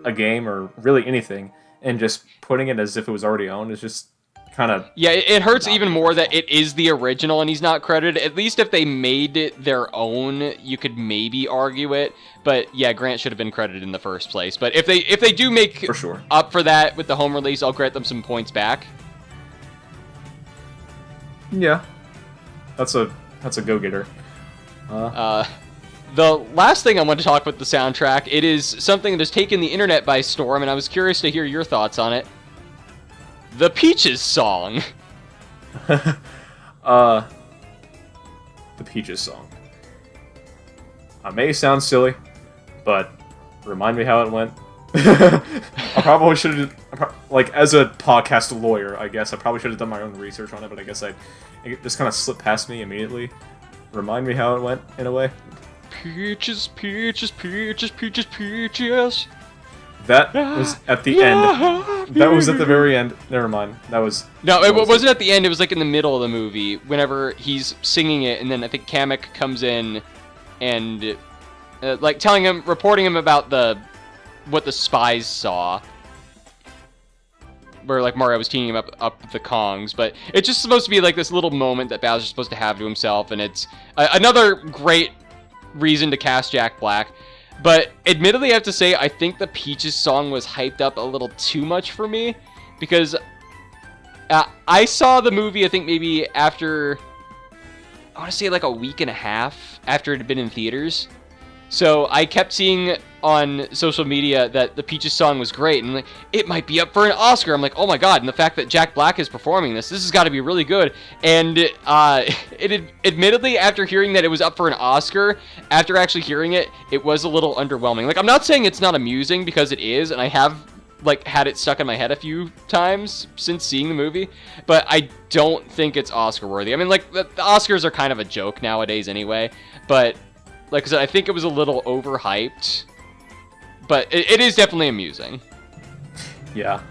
a game or really anything and just putting it as if it was already owned is just kind of... Yeah, it hurts even more that it is the original and he's not credited. At least if they made it their own, you could maybe argue it. But yeah, Grant should have been credited in the first place. But if they do make for sure up for that with the home release, I'll grant them some points back. Yeah, that's a go-getter. The last thing I want to talk about the soundtrack, it is something that has taken the internet by storm, and I was curious to hear your thoughts on it. The Peaches song. The Peaches song. I may sound silly, but remind me how it went. I probably should have, like, as a podcast lawyer, I guess I probably should have done my own research on it, but I guess it just kind of slipped past me immediately. Remind me how it went, in a way. Peaches, peaches, peaches, peaches, peaches. That was at the end. That was at the very end. Never mind. That was... No, it wasn't at the end. It was like in the middle of the movie. Whenever he's singing it, and then I think Kamek comes in and like reporting him about what the spies saw. where like Mario was teaming up with the Kongs, but it's just supposed to be like this little moment that Bowser's supposed to have to himself, and it's another great reason to cast Jack Black. But admittedly, I have to say, I think the Peaches song was hyped up a little too much for me, because I saw the movie, I think maybe after, I want to say like a week and a half after it had been in theaters. So I kept seeing on social media that the Peaches song was great, and like, it might be up for an Oscar. I'm like, oh my god, and the fact that Jack Black is performing this has got to be really good. And admittedly, after hearing that it was up for an Oscar, after actually hearing it, it was a little underwhelming. Like, I'm not saying it's not amusing, because it is, and I have like had it stuck in my head a few times since seeing the movie, but I don't think it's Oscar worthy. I mean, like, the Oscars are kind of a joke nowadays anyway, but like I said, I think it was a little overhyped, but it is definitely amusing. Yeah,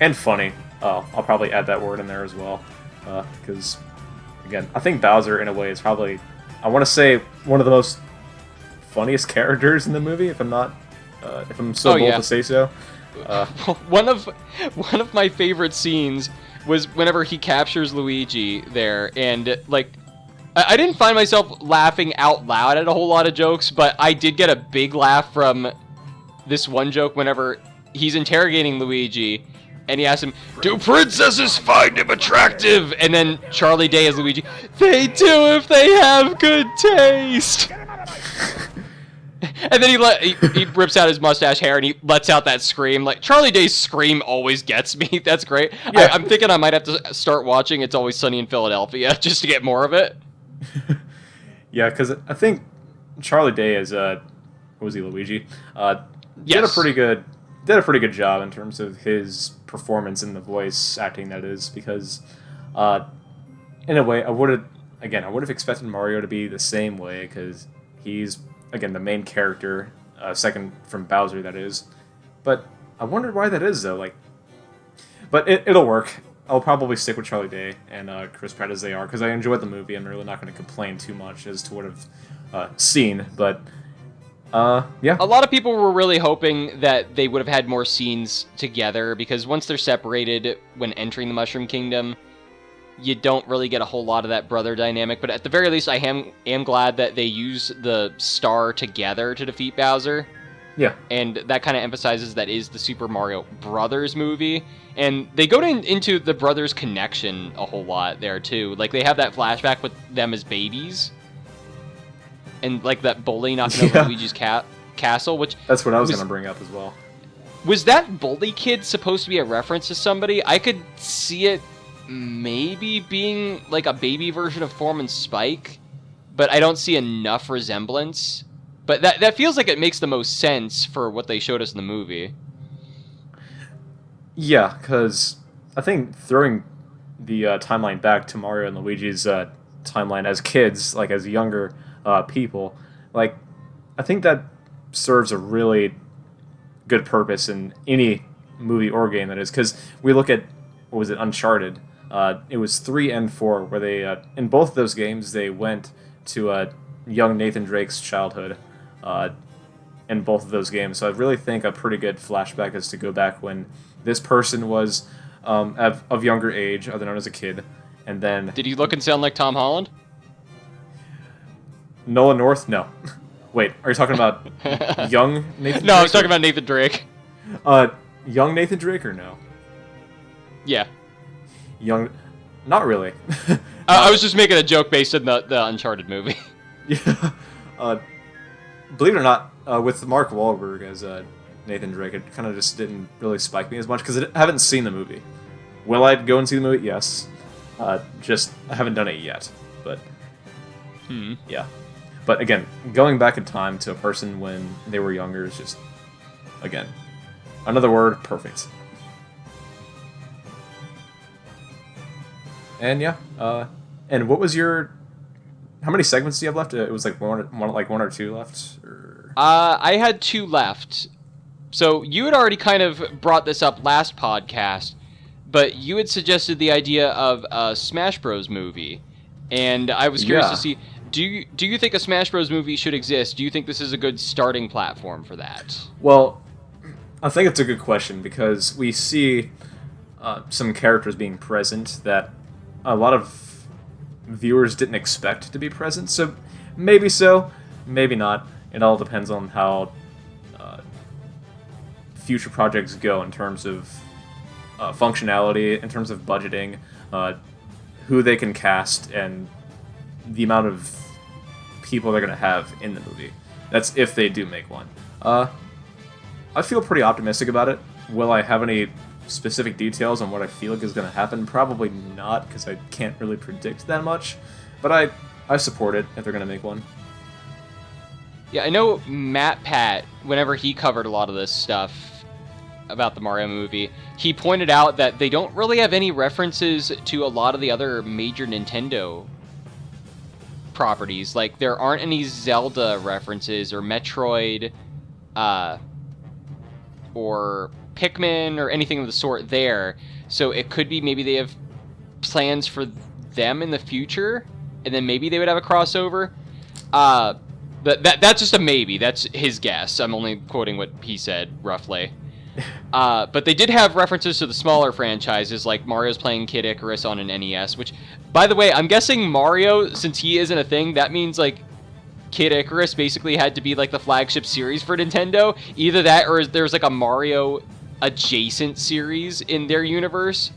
and funny. I'll probably add that word in there as well, because, again, I think Bowser, in a way, is probably, I want to say, one of the most funniest characters in the movie, if I'm so bold to say so. One of my favorite scenes was whenever he captures Luigi there, and, like, I didn't find myself laughing out loud at a whole lot of jokes, but I did get a big laugh from this one joke whenever he's interrogating Luigi, and he asks him, "Do princesses find him attractive?" And then Charlie Day as Luigi, "They do if they have good taste." And then he rips out his mustache hair and he lets out that scream. Like, Charlie Day's scream always gets me. That's great. Yeah. I'm thinking I might have to start watching It's Always Sunny in Philadelphia just to get more of it. Yeah, because I think Charlie Day as what was he, Luigi? Did a pretty good job in terms of his performance in the voice acting, that is, because in a way I would have expected Mario to be the same way, because he's, again, the main character, second from Bowser, that is. But I wondered why that is, though. Like, but it'll work. I'll probably stick with Charlie Day and Chris Pratt as they are, because I enjoyed the movie. I'm really not going to complain too much as to what I've seen, but yeah. A lot of people were really hoping that they would have had more scenes together, because once they're separated when entering the Mushroom Kingdom, you don't really get a whole lot of that brother dynamic. But at the very least, I am glad that they use the star together to defeat Bowser. Yeah. And that kind of emphasizes that is the Super Mario Brothers movie. And they go into the brothers' connection a whole lot there, too. Like, they have that flashback with them as babies. And, like, that bully knocking over Luigi's castle, which... That's what I was going to bring up as well. Was that bully kid supposed to be a reference to somebody? I could see it maybe being, like, a baby version of Foreman Spike, but I don't see enough resemblance. But that feels like it makes the most sense for what they showed us in the movie. Yeah, because I think throwing the timeline back to Mario and Luigi's timeline as kids, like as younger people, like, I think that serves a really good purpose in any movie or game, that is, because we look at, what was it, Uncharted. It was 3 and 4, where they, in both of those games, they went to young Nathan Drake's childhood in both of those games. So I really think a pretty good flashback is to go back when this person was of younger age, other known as a kid, and then... Did he look and sound like Tom Holland? Nolan North? No. Wait, are you talking about young Nathan Drake? No, I was talking about Nathan Drake. Young Nathan Drake or no? Yeah. Young... Not really. I was just making a joke based on the Uncharted movie. Yeah. Believe it or not, with Mark Wahlberg as Nathan Drake, it kind of just didn't really spike me as much, because I haven't seen the movie. Will I go and see the movie? Yes. Just, I haven't done it yet. But, yeah. But again, going back in time to a person when they were younger is just, again, another word, perfect. And yeah, and what was your... How many segments do you have left? It was like one or two left? Or... I had 2 left. So you had already kind of brought this up last podcast, but you had suggested the idea of a Smash Bros. Movie. And I was curious to see, do you think a Smash Bros. Movie should exist? Do you think this is a good starting platform for that? Well, I think it's a good question because we see some characters being present that a lot of viewers didn't expect to be present. So, maybe not. It all depends on how future projects go in terms of functionality, in terms of budgeting, who they can cast, and the amount of people they're going to have in the movie. That's if they do make one. I feel pretty optimistic about it. Will I have any specific details on what I feel like is going to happen? Probably not, because I can't really predict that much. But I support it if they're going to make one. Yeah, I know Matt Pat, whenever he covered a lot of this stuff about the Mario movie, he pointed out that they don't really have any references to a lot of the other major Nintendo properties. Like, there aren't any Zelda references or Metroid or Pikmin or anything of the sort there. So it could be maybe they have plans for them in the future, and then maybe they would have a crossover. But that's just a maybe. That's his guess. I'm only quoting what he said, roughly. But they did have references to the smaller franchises, like Mario's playing Kid Icarus on an NES, which, by the way, I'm guessing Mario, since he isn't a thing, that means, like, Kid Icarus basically had to be, like, the flagship series for Nintendo. Either that, or there's, like, a Mario-adjacent series in their universe.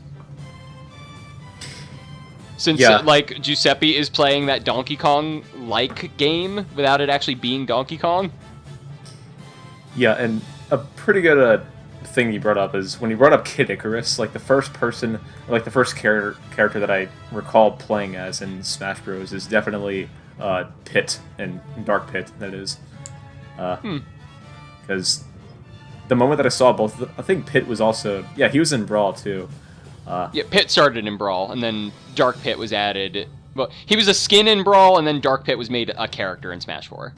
Since, like, Giuseppe is playing that Donkey Kong-like game without it actually being Donkey Kong. Yeah, and a pretty good thing you brought up is when you brought up Kid Icarus, like the first person, or like the first character that I recall playing as in Smash Bros. Is definitely Pit, and Dark Pit, that is. Because the moment that I saw both, I think Pit was also, yeah, he was in Brawl too. Yeah, Pit started in Brawl, and then Dark Pit was added. Well, he was a skin in Brawl, and then Dark Pit was made a character in Smash 4.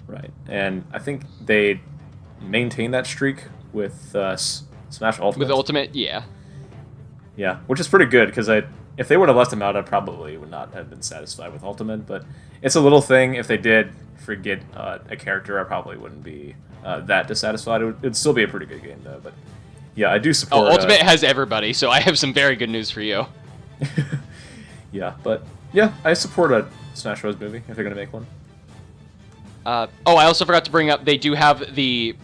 Right, and I think they maintained that streak with Smash Ultimate. With Ultimate, yeah. Yeah, which is pretty good, because if they would have left him out, I probably would not have been satisfied with Ultimate, but it's a little thing. If they did forget a character, I probably wouldn't be that dissatisfied. It'd still be a pretty good game, though, but yeah, I do support... Ultimate has everybody, so I have some very good news for you. Yeah, but yeah, I support a Smash Bros. Movie, if they're going to make one. I also forgot to bring up, they do have the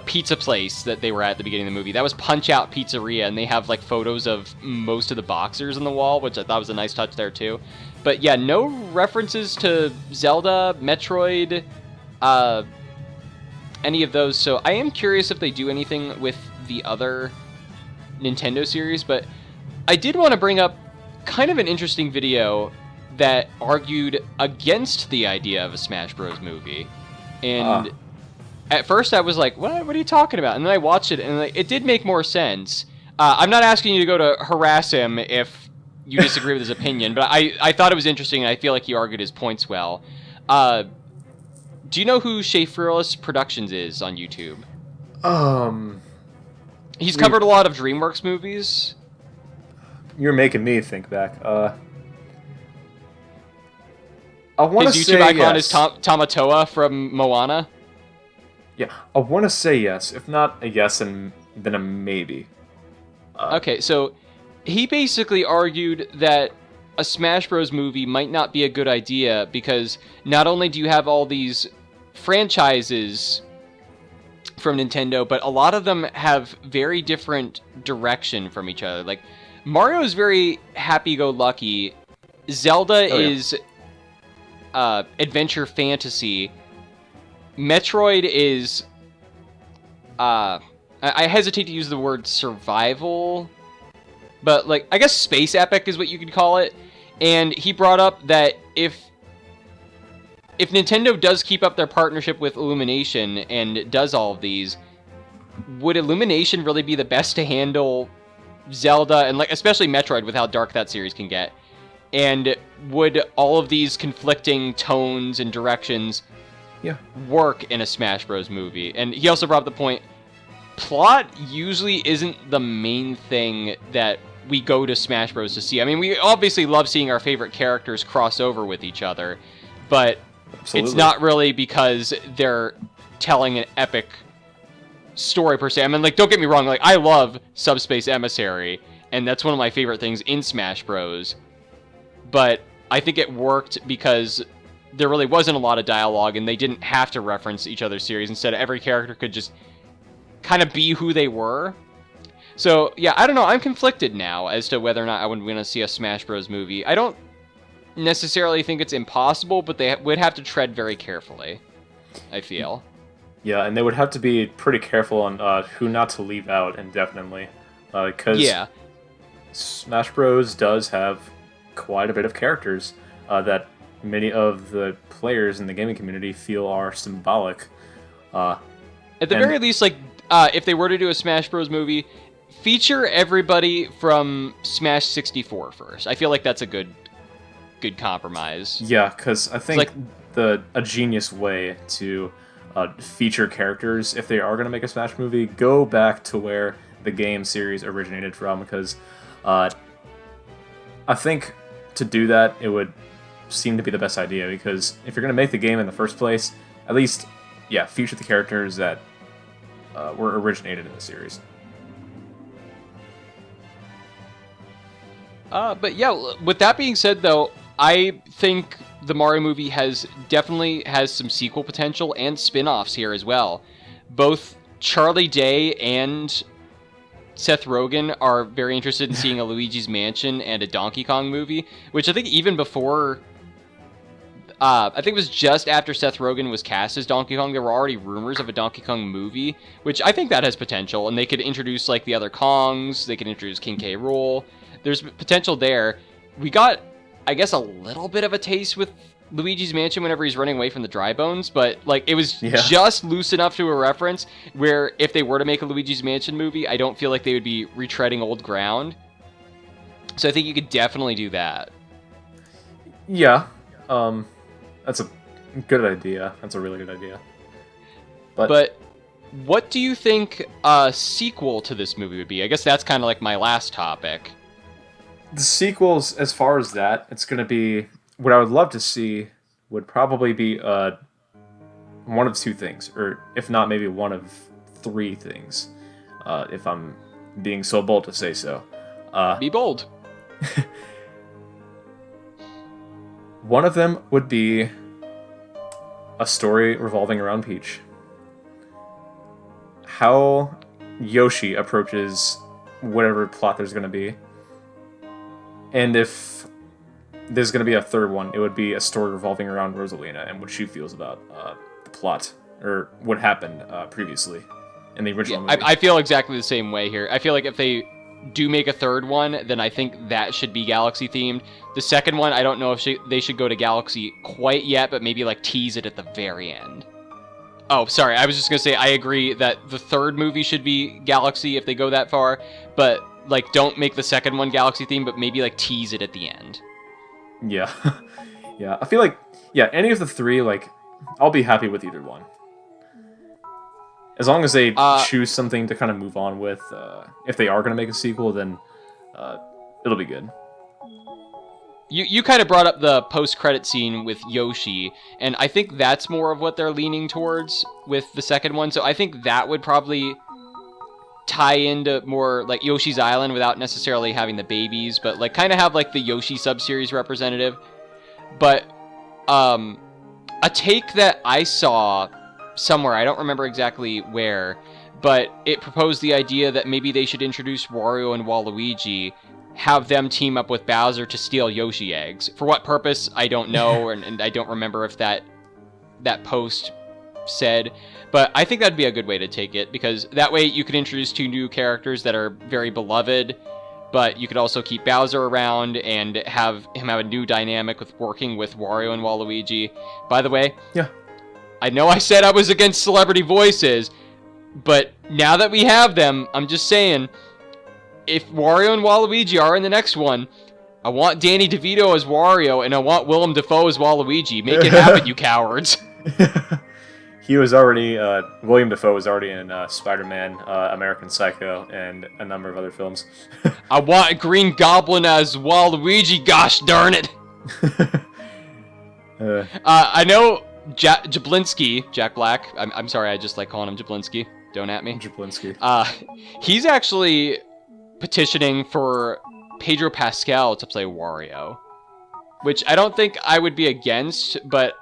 pizza place that they were at the beginning of the movie. That was Punch-Out Pizzeria, and they have, like, photos of most of the boxers on the wall, which I thought was a nice touch there, too. But, yeah, no references to Zelda, Metroid, any of those, so I am curious if they do anything with the other Nintendo series, but I did want to bring up kind of an interesting video that argued against the idea of a Smash Bros. Movie. And at first I was like, what are you talking about? And then I watched it, and it did make more sense. I'm not asking you to go to harass him if you disagree with his opinion, but I thought it was interesting, and I feel like he argued his points well. Do you know who Shea Fearless Productions is on YouTube? He's covered a lot of DreamWorks movies. You're making me think back. I want to say yes. His YouTube icon is Tamatoa from Moana. Yeah, I want to say yes. If not a yes, and then a maybe. Okay, so he basically argued that a Smash Bros. Movie might not be a good idea because not only do you have all these franchises from Nintendo, but a lot of them have very different direction from each other. Like, Mario is very happy-go-lucky. Zelda is adventure fantasy. Metroid is... I hesitate to use the word survival, but, like, I guess space epic is what you could call it. And he brought up that if Nintendo does keep up their partnership with Illumination and does all of these, would Illumination really be the best to handle Zelda and, like, especially Metroid with how dark that series can get? And would all of these conflicting tones and directions work in a Smash Bros. Movie? And he also brought up the point, plot usually isn't the main thing that we go to Smash Bros. To see. I mean, we obviously love seeing our favorite characters cross over with each other, but it's not really because they're telling an epic story per se. I mean, like, don't get me wrong, like, I love Subspace Emissary, and that's one of my favorite things in Smash Bros. But I think it worked because there really wasn't a lot of dialogue, and they didn't have to reference each other's series. Instead, every character could just kind of be who they were. So, yeah, I don't know. I'm conflicted now as to whether or not I would want to see a Smash Bros. Movie. I don't necessarily think it's impossible, but they would have to tread very carefully, I feel. Yeah, and they would have to be pretty careful on who not to leave out indefinitely. Because Smash Bros. Does have quite a bit of characters that many of the players in the gaming community feel are symbolic. At the very least, like, if they were to do a Smash Bros. Movie, feature everybody from Smash 64 first. I feel like that's a good compromise. Yeah, because I think like, a genius way to feature characters, if they are going to make a Smash movie, go back to where the game series originated from, because I think to do that, it would seem to be the best idea, because if you're going to make the game in the first place, at least, yeah, feature the characters that were originated in the series. But yeah, with that being said, though, I think the Mario movie definitely has some sequel potential and spin-offs here as well. Both Charlie Day and Seth Rogen are very interested in seeing a Luigi's Mansion and a Donkey Kong movie, which I think even before... I think it was just after Seth Rogen was cast as Donkey Kong, there were already rumors of a Donkey Kong movie, which I think that has potential, and they could introduce, like, the other Kongs, they could introduce King K. Rool. There's potential there. We got, I guess, a little bit of a taste with Luigi's Mansion whenever he's running away from the Dry Bones, but, like, it was just loose enough to a reference where if they were to make a Luigi's Mansion movie, I don't feel like they would be retreading old ground. So I think you could definitely do that. Yeah. That's a good idea. That's a really good idea. But what do you think a sequel to this movie would be? I guess that's kind of like my last topic. The sequels, as far as that, it's going to be... What I would love to see would probably be one of two things, or if not, maybe one of three things, if I'm being so bold to say so. Be bold. One of them would be a story revolving around Peach. How Yoshi approaches whatever plot there's going to be. And if there's going to be a third one, it would be a story revolving around Rosalina and what she feels about the plot, or what happened previously in the original movie. I feel exactly the same way here. I feel like if they do make a third one, then I think that should be Galaxy themed. The second one, I don't know if they should go to Galaxy quite yet, but maybe like tease it at the very end. Oh, sorry, I was just gonna say I agree that the third movie should be Galaxy if they go that far, but like don't make the second one Galaxy themed, but maybe like tease it at the end. Yeah. Yeah, I feel like, yeah, any of the three, like, I'll be happy with either one. As long as they choose something to kind of move on with, if they are going to make a sequel, then it'll be good. You kind of brought up the post-credit scene with Yoshi, and I think that's more of what they're leaning towards with the second one, so I think that would probably tie into more like Yoshi's Island without necessarily having the babies, but like kind of have like the Yoshi sub-series representative. But a take that I saw somewhere, I don't remember exactly where, but it proposed the idea that maybe they should introduce Wario and Waluigi, have them team up with Bowser to steal Yoshi eggs. For what purpose, I don't know, and I don't remember if that post said, but I think that'd be a good way to take it, because that way you could introduce two new characters that are very beloved, but you could also keep Bowser around and have him have a new dynamic with working with Wario and Waluigi. By the way, yeah, I know I said I was against celebrity voices, but now that we have them, I'm just saying, if Wario and Waluigi are in the next one, I want Danny DeVito as Wario, and I want Willem Dafoe as Waluigi. Make it happen, you cowards. He was already, William Dafoe was already in Spider-Man, American Psycho, and a number of other films. I want Green Goblin as Waluigi, gosh darn it! Uh, I know Jablinski, Jack Black, I'm sorry, I just like calling him Jablinski. Don't at me. Jablinski. He's actually petitioning for Pedro Pascal to play Wario, which I don't think I would be against, but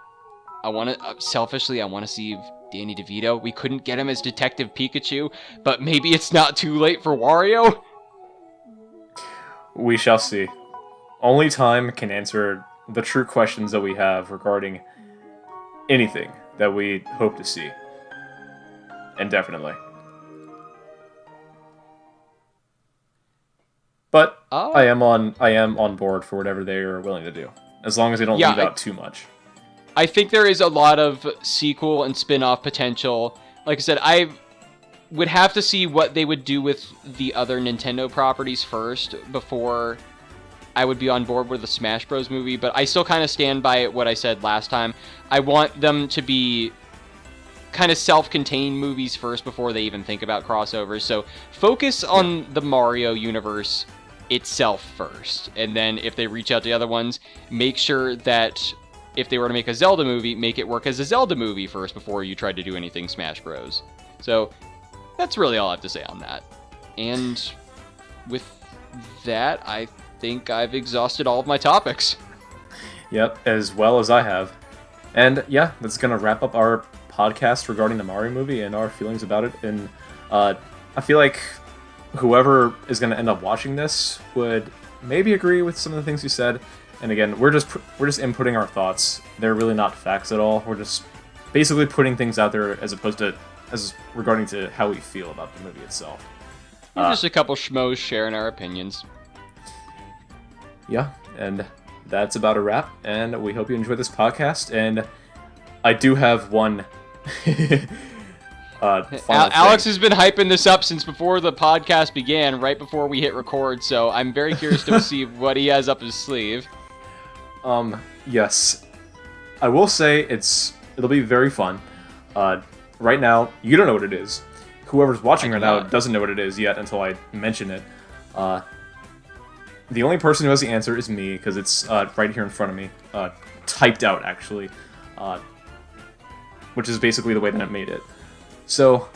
I want to selfishly I want to see Danny DeVito. We couldn't get him as Detective Pikachu, but maybe it's not too late for Wario. We shall see. Only time can answer the true questions that we have regarding anything that we hope to see. Indefinitely. But I am on board for whatever they are willing to do, as long as they don't leave out too much. I think there is a lot of sequel and spin-off potential. Like I said, I would have to see what they would do with the other Nintendo properties first before I would be on board with the Smash Bros. Movie, but I still kind of stand by what I said last time. I want them to be kind of self-contained movies first before they even think about crossovers. So focus on the Mario universe itself first, and then if they reach out to the other ones, make sure that if they were to make a Zelda movie, make it work as a Zelda movie first before you try to do anything Smash Bros. So that's really all I have to say on that. And with that, I think I've exhausted all of my topics. Yep, as well as I have. And yeah, that's going to wrap up our podcast regarding the Mario movie and our feelings about it. And I feel like whoever is going to end up watching this would maybe agree with some of the things you said. And again, we're just inputting our thoughts. They're really not facts at all. We're just basically putting things out there as opposed to regarding to how we feel about the movie itself. We're just a couple schmoes sharing our opinions. Yeah, and that's about a wrap. And we hope you enjoyed this podcast. And I do have one. Alex has been hyping this up since before the podcast began, right before we hit record. So I'm very curious to see what he has up his sleeve. Yes, I will say it'll be very fun. Right now, you don't know what it is. Whoever's watching right now doesn't know what it is yet until I mention it. The only person who has the answer is me, because it's right here in front of me. Typed out, actually. Which is basically the way that it made it. So,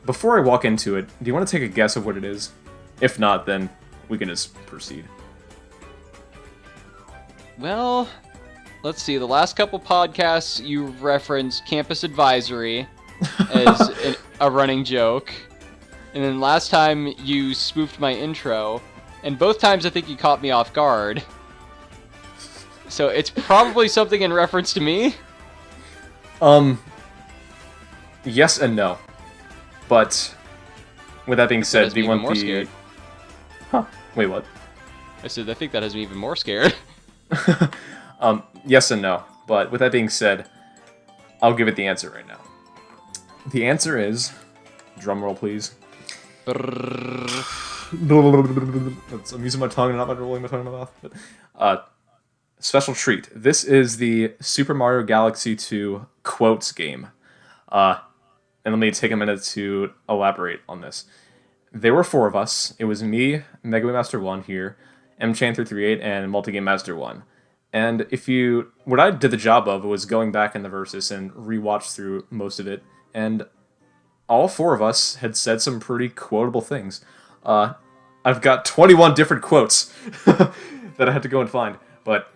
before I walk into it, do you want to take a guess of what it is? If not, then we can just proceed. Well, let's see. The last couple podcasts, you referenced Campus Advisory as a running joke. And then last time, you spoofed my intro. And both times, I think you caught me off guard. So it's probably something in reference to me? Yes and no. But, with that being said, do you want the... Scared. Huh. Wait, what? I said, I think that has me even more scared. Yes and no. But with that being said, I'll give it the answer right now. The answer is... Drumroll, please. I'm using my tongue and not rolling my tongue in my mouth. But, special treat. This is the Super Mario Galaxy 2 quotes game. And let me take a minute to elaborate on this. There were 4 of us. It was me, Megawiimaster1 here, MChan338, and Multigamemaster1. And what I did the job of was going back in the Versus and rewatched through most of it, and all 4 of us had said some pretty quotable things. I've got 21 different quotes that I had to go and find, but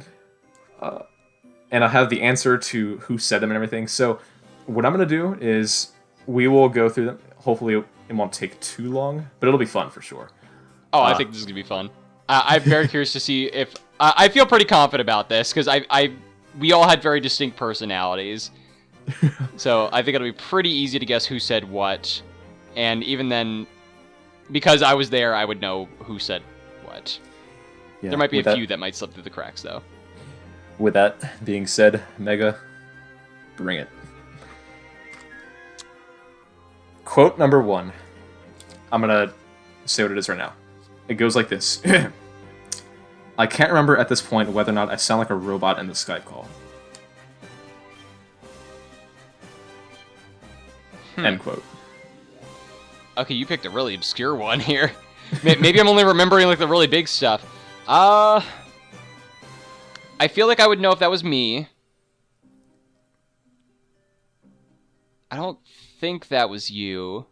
and I have the answer to who said them and everything. So what I'm going to do is we will go through them. Hopefully it won't take too long, but it'll be fun for sure. Oh, I think this is going to be fun. I'm very curious to see if... I feel pretty confident about this, because we all had very distinct personalities. So I think it'll be pretty easy to guess who said what. And even then, because I was there, I would know who said what. Yeah, there might be a few that might slip through the cracks, though. With that being said, Mega, bring it. Quote number 1. I'm going to say what it is right now. It goes like this. I can't remember at this point whether or not I sound like a robot in the Skype call. End quote. Okay, you picked a really obscure one here. Maybe I'm only remembering like the really big stuff. I feel like I would know if that was me. I don't think that was you.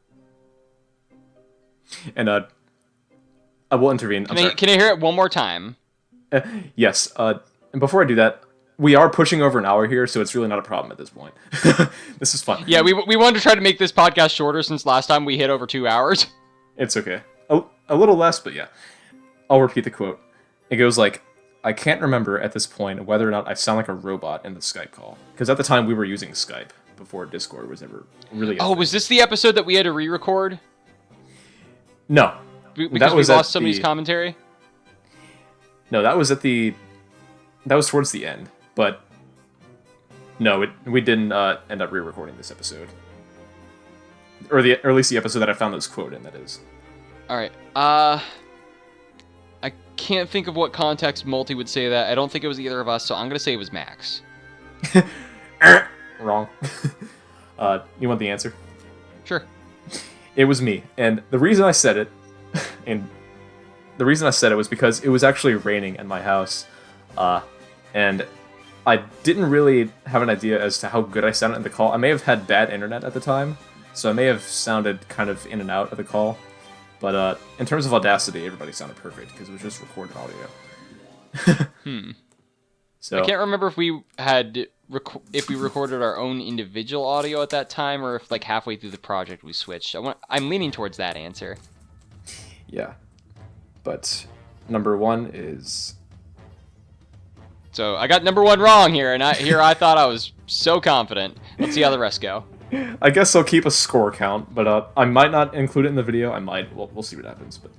And I will intervene. Can I hear it one more time? Yes. And before I do that, we are pushing over an hour here, so it's really not a problem at this point. This is fun. Yeah, we wanted to try to make this podcast shorter since last time we hit over 2 hours. It's okay. A little less, but yeah. I'll repeat the quote. It goes like, I can't remember at this point whether or not I sound like a robot in the Skype call. Because at the time we were using Skype before Discord was ever really... Oh, was this the episode that we had to re-record? No. Because we lost somebody's commentary? No, that was towards the end. But no, we didn't end up re-recording this episode. Or at least the episode that I found this quote in, that is. Alright, I can't think of what context Multi would say that. I don't think it was either of us, so I'm going to say it was Max. Wrong. You want the answer? Sure. It was me. And the reason I said it, was because it was actually raining in my house. And I didn't really have an idea as to how good I sounded in the call. I may have had bad internet at the time, so I may have sounded kind of in and out of the call. But in terms of Audacity, everybody sounded perfect because it was just recorded audio. So I can't remember if we had recorded our own individual audio at that time, or if like halfway through the project we switched. I'm leaning towards that answer. Yeah, but number one is. So I got number one wrong here, and I thought I was so confident. Let's see how the rest go. I guess I'll keep a score count, but I might not include it in the video. I might. We'll see what happens. But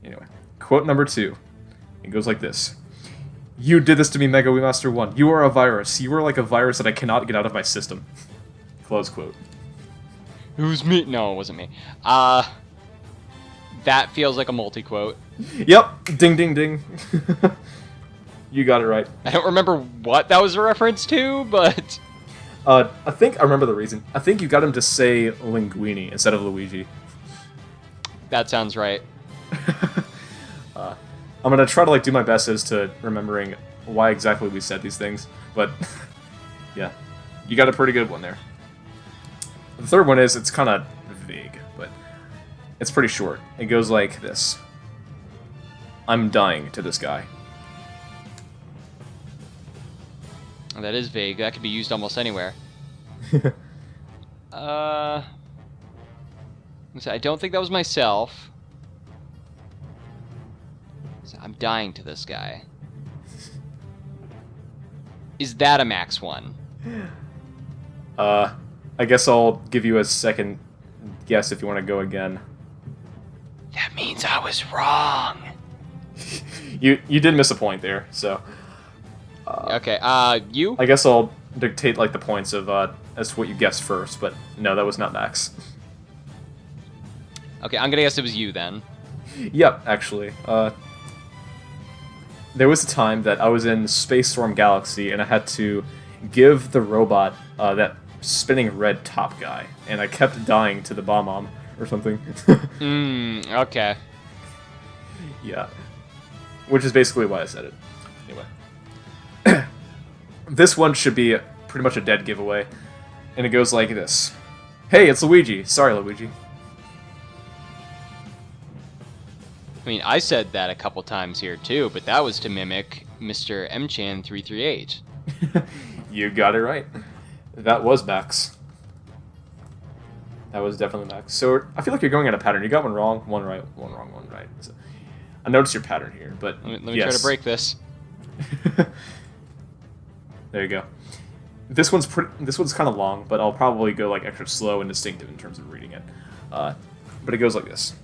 anyway, quote number 2. It goes like this. You did this to me, Megawiimaster1. You are a virus. You are like a virus that I cannot get out of my system. Close quote. It was me. No, it wasn't me. That feels like a multi-quote. Yep. Ding, ding, ding. You got it right. I don't remember what that was a reference to, but... I think I remember the reason. I think you got him to say Linguini instead of Luigi. That sounds right. I'm gonna try to do my best as to remembering why exactly we said these things, but yeah, you got a pretty good one there. The third one is, it's kind of vague, but it's pretty short. It goes like this. I'm dying to this guy. That is vague. That could be used almost anywhere. I don't think that was myself. I'm dying to this guy. Is that a Max 1? I guess I'll give you a second guess if you want to go again. That means I was wrong. You did miss a point there, so... Okay, you? I guess I'll dictate, the points of, as to what you guessed first, but no, that was not Max. Okay, I'm gonna guess it was you, then. Yep, actually. There was a time that I was in Space Storm Galaxy, and I had to give the robot, that spinning red top guy, and I kept dying to the bomb or something. Okay. Yeah. Which is basically why I said it. Anyway. This one should be pretty much a dead giveaway, and it goes like this. Hey, it's Luigi. Sorry, Luigi. I mean, I said that a couple times here too, but that was to mimic Mr. Mchan338. You got it right. That was Max. That was definitely Max. So I feel like you're going on a pattern. You got one wrong, one right, one wrong, one right. So I noticed your pattern here, but let me try to break this. There you go. This one's kind of long, but I'll probably go extra slow and distinctive in terms of reading it. But it goes like this.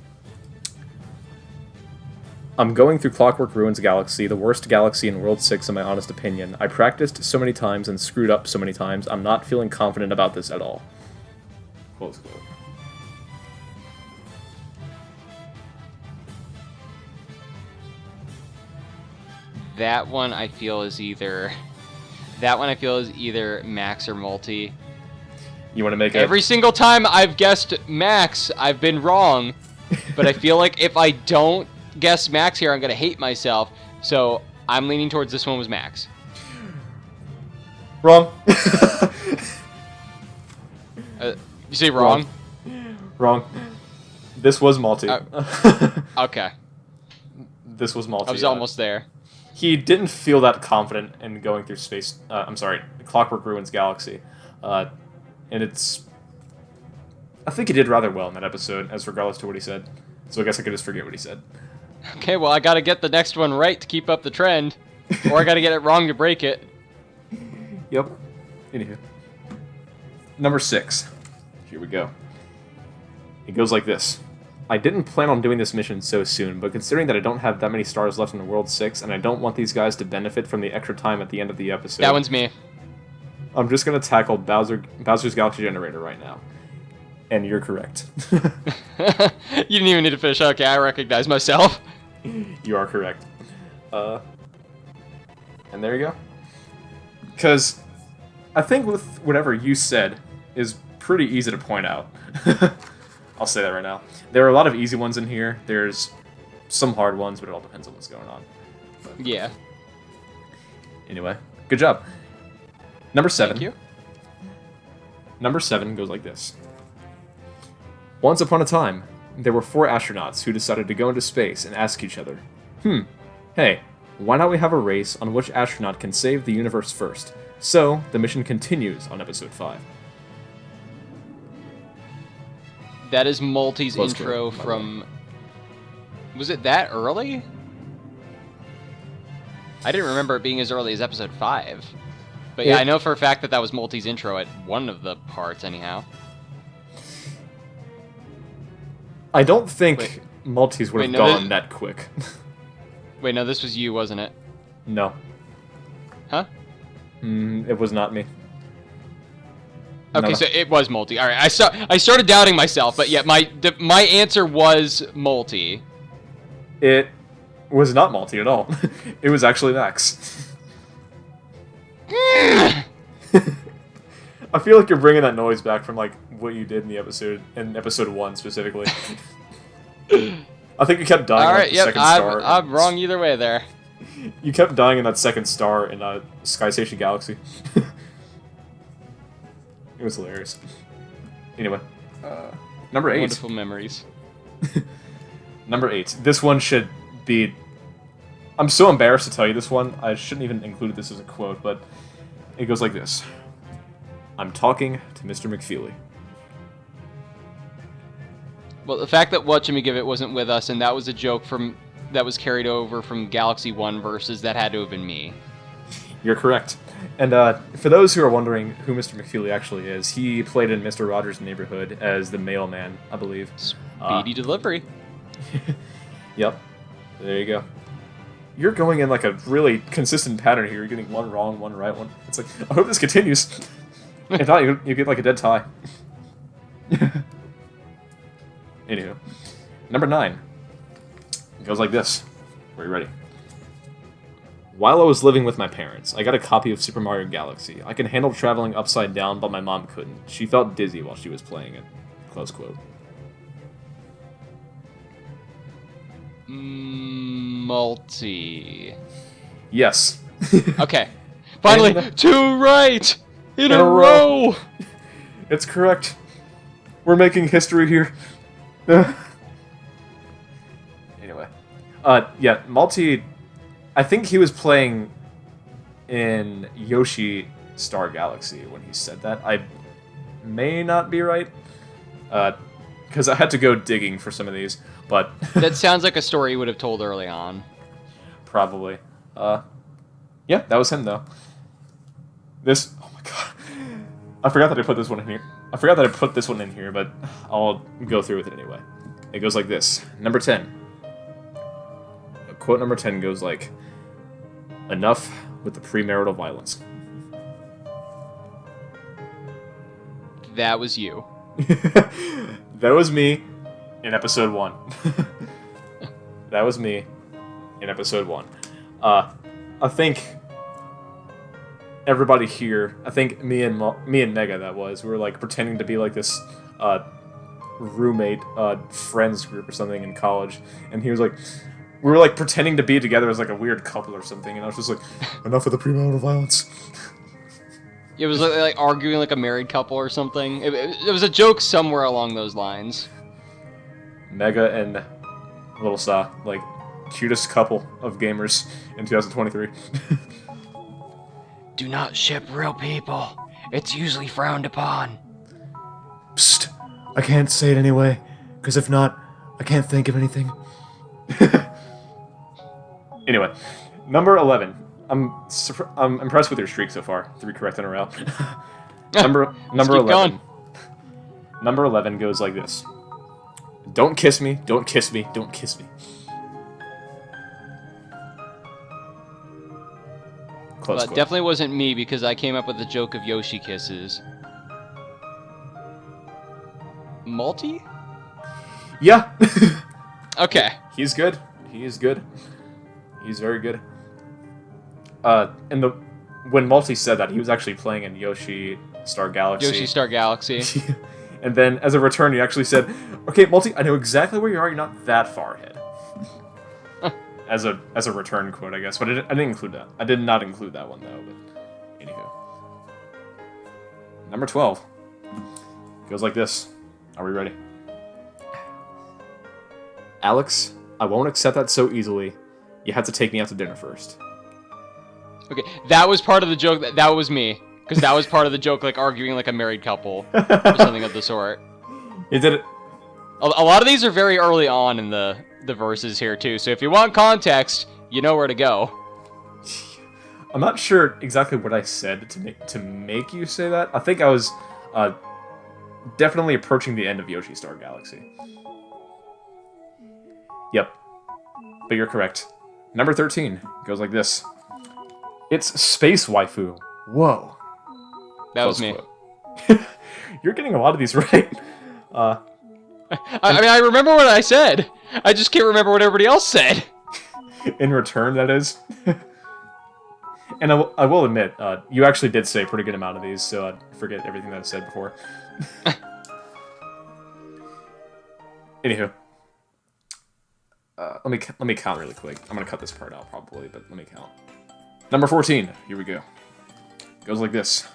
I'm going through Clockwork Ruins Galaxy, the worst galaxy in World 6 in my honest opinion. I practiced so many times and screwed up so many times, I'm not feeling confident about this at all. Close quote. That one I feel is either Max or Multi. You want to make it? Every single time I've guessed Max, I've been wrong. But I feel like if I don't guess Max here, I'm going to hate myself. So I'm leaning towards this one was Max. Wrong. You say wrong? Wrong. This was Malty. Okay. This was Malty. I was almost there. He didn't feel that confident in going through space. Clockwork Ruins Galaxy, and it's. I think he did rather well in that episode, as regardless to what he said. So I guess I could just forget what he said. Okay, well I gotta get the next one right to keep up the trend, or I gotta get it wrong to break it. Yep. Anywho, number 6. Here we go. It goes like this. I didn't plan on doing this mission so soon, but considering that I don't have that many stars left in World 6, and I don't want these guys to benefit from the extra time at the end of the episode... That one's me. I'm just going to tackle Bowser's Galaxy Generator right now. And you're correct. You didn't even need to finish. Okay, I recognize myself. You are correct. And there you go. Because I think with whatever you said is pretty easy to point out. I'll say that right now. There are a lot of easy ones in here. There's some hard ones, but it all depends on what's going on. But yeah. Anyway, good job. Number 7. Thank you. Number 7 goes like this. Once upon a time, there were 4 astronauts who decided to go into space and ask each other, hey, why not we have a race on which astronaut can save the universe first? So, the mission continues on episode 5. That is Malty's Close intro quote, from... Was it that early? I didn't remember it being as early as episode 5. But yeah, I know for a fact that that was Malty's intro at one of the parts, anyhow. I don't think Maltese would have gone that quick. Wait, no, this was you, wasn't it? No. Huh? It was not me. Okay, No. so it was Malty. All right, I started doubting myself, but yeah, my answer was Malty. It was not Malty at all. It was actually Max. I feel like you're bringing that noise back from like what you did in episode 1 specifically. I think you kept dying. All in right, the second star. I'm wrong either way there. You kept dying in that second star in Sky Station Galaxy. It was hilarious. Anyway, number 8. Wonderful memories. Number 8. This one should be... I'm so embarrassed to tell you this one. I shouldn't even include this as a quote, but it goes like this. I'm talking to Mr. McFeely. Well, the fact that Whatchamagivit wasn't with us, and that was a joke that was carried over from Galaxy 1 versus that had to have been me. You're correct. And for those who are wondering who Mr. McFeely actually is, he played in Mr. Rogers' Neighborhood as the mailman, I believe. Speedy delivery. Yep. There you go. You're going in like a really consistent pattern here. You're getting one wrong, one right, one. It's like, I hope this continues. If not, you get like a dead tie. Anywho. Number 9. It goes like this. Are you ready? While I was living with my parents, I got a copy of Super Mario Galaxy. I can handle traveling upside down, but my mom couldn't. She felt dizzy while she was playing it. Close quote. Multi. Yes. Okay. Finally, 2 right! In a row! It's correct. We're making history here. Anyway. Yeah, Malty... I think he was playing in Yoshi Star Galaxy when he said that. I may not be right. Because I had to go digging for some of these, but... That sounds like a story you would have told early on. Probably. Yeah, that was him, though. This... Oh my god. I forgot that I put this one in here. I forgot that I put this one in here, but I'll go through with it anyway. It goes like this. Number 10. Quote number 10 goes like, enough with the premarital violence. That was you. That was me in episode 1. That was me in episode 1. I think everybody here, I think me and Mega, that was, we were like pretending to be like this roommate friends group or something in college, and he was like, we were like pretending to be together as like a weird couple or something, and I was just like, enough of the premarital violence. It was like arguing like a married couple or something. It was a joke somewhere along those lines. Mega and Little Saw, like, cutest couple of gamers in 2023. Do not ship real people. It's usually frowned upon. Psst. I can't say it anyway, because if not, I can't think of anything. Anyway, number 11. I'm impressed with your streak so far. 3 correct in a row. number 11. Going. Number 11 goes like this. Don't kiss me, don't kiss me, don't kiss me. Close But quote. definitely wasn't me because I came up with the joke of Yoshi kisses. Multi? Yeah. Okay. He's good. He is good. He's very good. When Multi said that, he was actually playing in Yoshi Star Galaxy. Yoshi Star Galaxy. And then, as a return, he actually said, "Okay, Multi, I know exactly where you are. You're not that far ahead." as a return quote, I guess. But I didn't include that. I did not include that one though. But anywho, number 12 goes like this. Are we ready? Alex, I won't accept that so easily. You have to take me out to dinner first. Okay, that was part of the joke. That was me. Because that was part of the joke, like arguing like a married couple. Or something of the sort. You did it. A lot of these are very early on in the verses here, too. So if you want context, you know where to go. I'm not sure exactly what I said to make you say that. I think I was definitely approaching the end of Yoshi Star Galaxy. Yep. But you're correct. Number 13 goes like this. It's Space Waifu. Whoa. That was me. You're getting a lot of these right. I mean, I remember what I said. I just can't remember what everybody else said. In return, that is. And I will admit, you actually did say a pretty good amount of these, so I forget everything that I said before. Anywho. Let me count really quick. I'm gonna cut this part out probably, but let me count. Number 14. Here we go. Goes like this.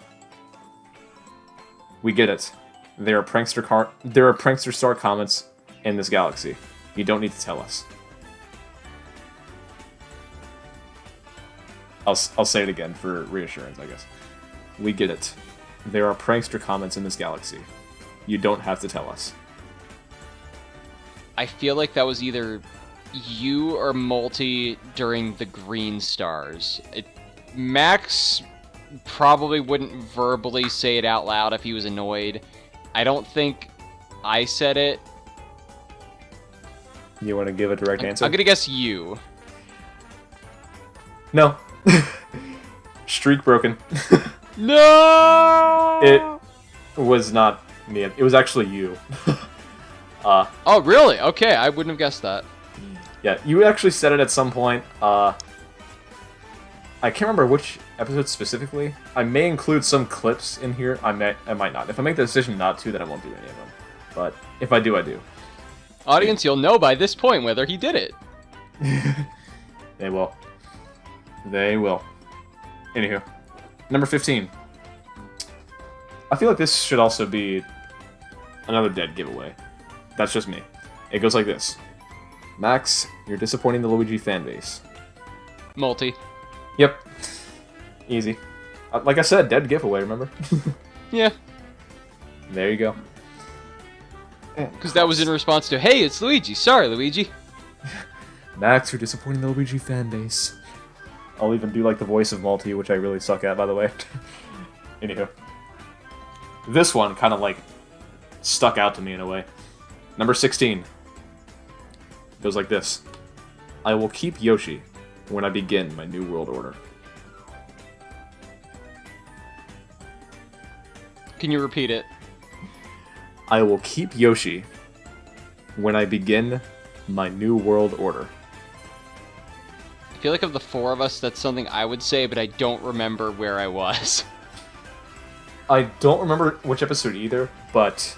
We get it. There are prankster star comets in this galaxy. You don't need to tell us. I'll say it again for reassurance, I guess. We get it. There are prankster comets in this galaxy. You don't have to tell us. I feel like that was either you or Multi during the Green Stars. Max probably wouldn't verbally say it out loud if he was annoyed. I don't think I said it. You want to give a direct answer? I'm gonna guess you. No. Streak broken. No! It was not me. It was actually you. Oh, really? Okay, I wouldn't have guessed that. Yeah, you actually said it at some point. I can't remember which episode specifically. I may include some clips in here. I might not. If I make the decision not to, then I won't do any of them. But if I do, I do. Audience, you'll know by this point whether he did it. They will. They will. Anywho. Number 15. I feel like this should also be another dead giveaway. That's just me. It goes like this. Max, you're disappointing the Luigi fanbase. Multi. Yep. Easy. Like I said, dead giveaway, remember? Yeah. There you go. Because that was in response to, hey, it's Luigi. Sorry, Luigi. Max, you're disappointing the Luigi fanbase. I'll even do like the voice of Multi, which I really suck at, by the way. Anywho. This one kind of like stuck out to me in a way. Number 16. Goes like this. I will keep Yoshi when I begin my new world order. Can you repeat it? I will keep Yoshi when I begin my new world order. I feel like of the four of us, that's something I would say, but I don't remember where I was. I don't remember which episode either, but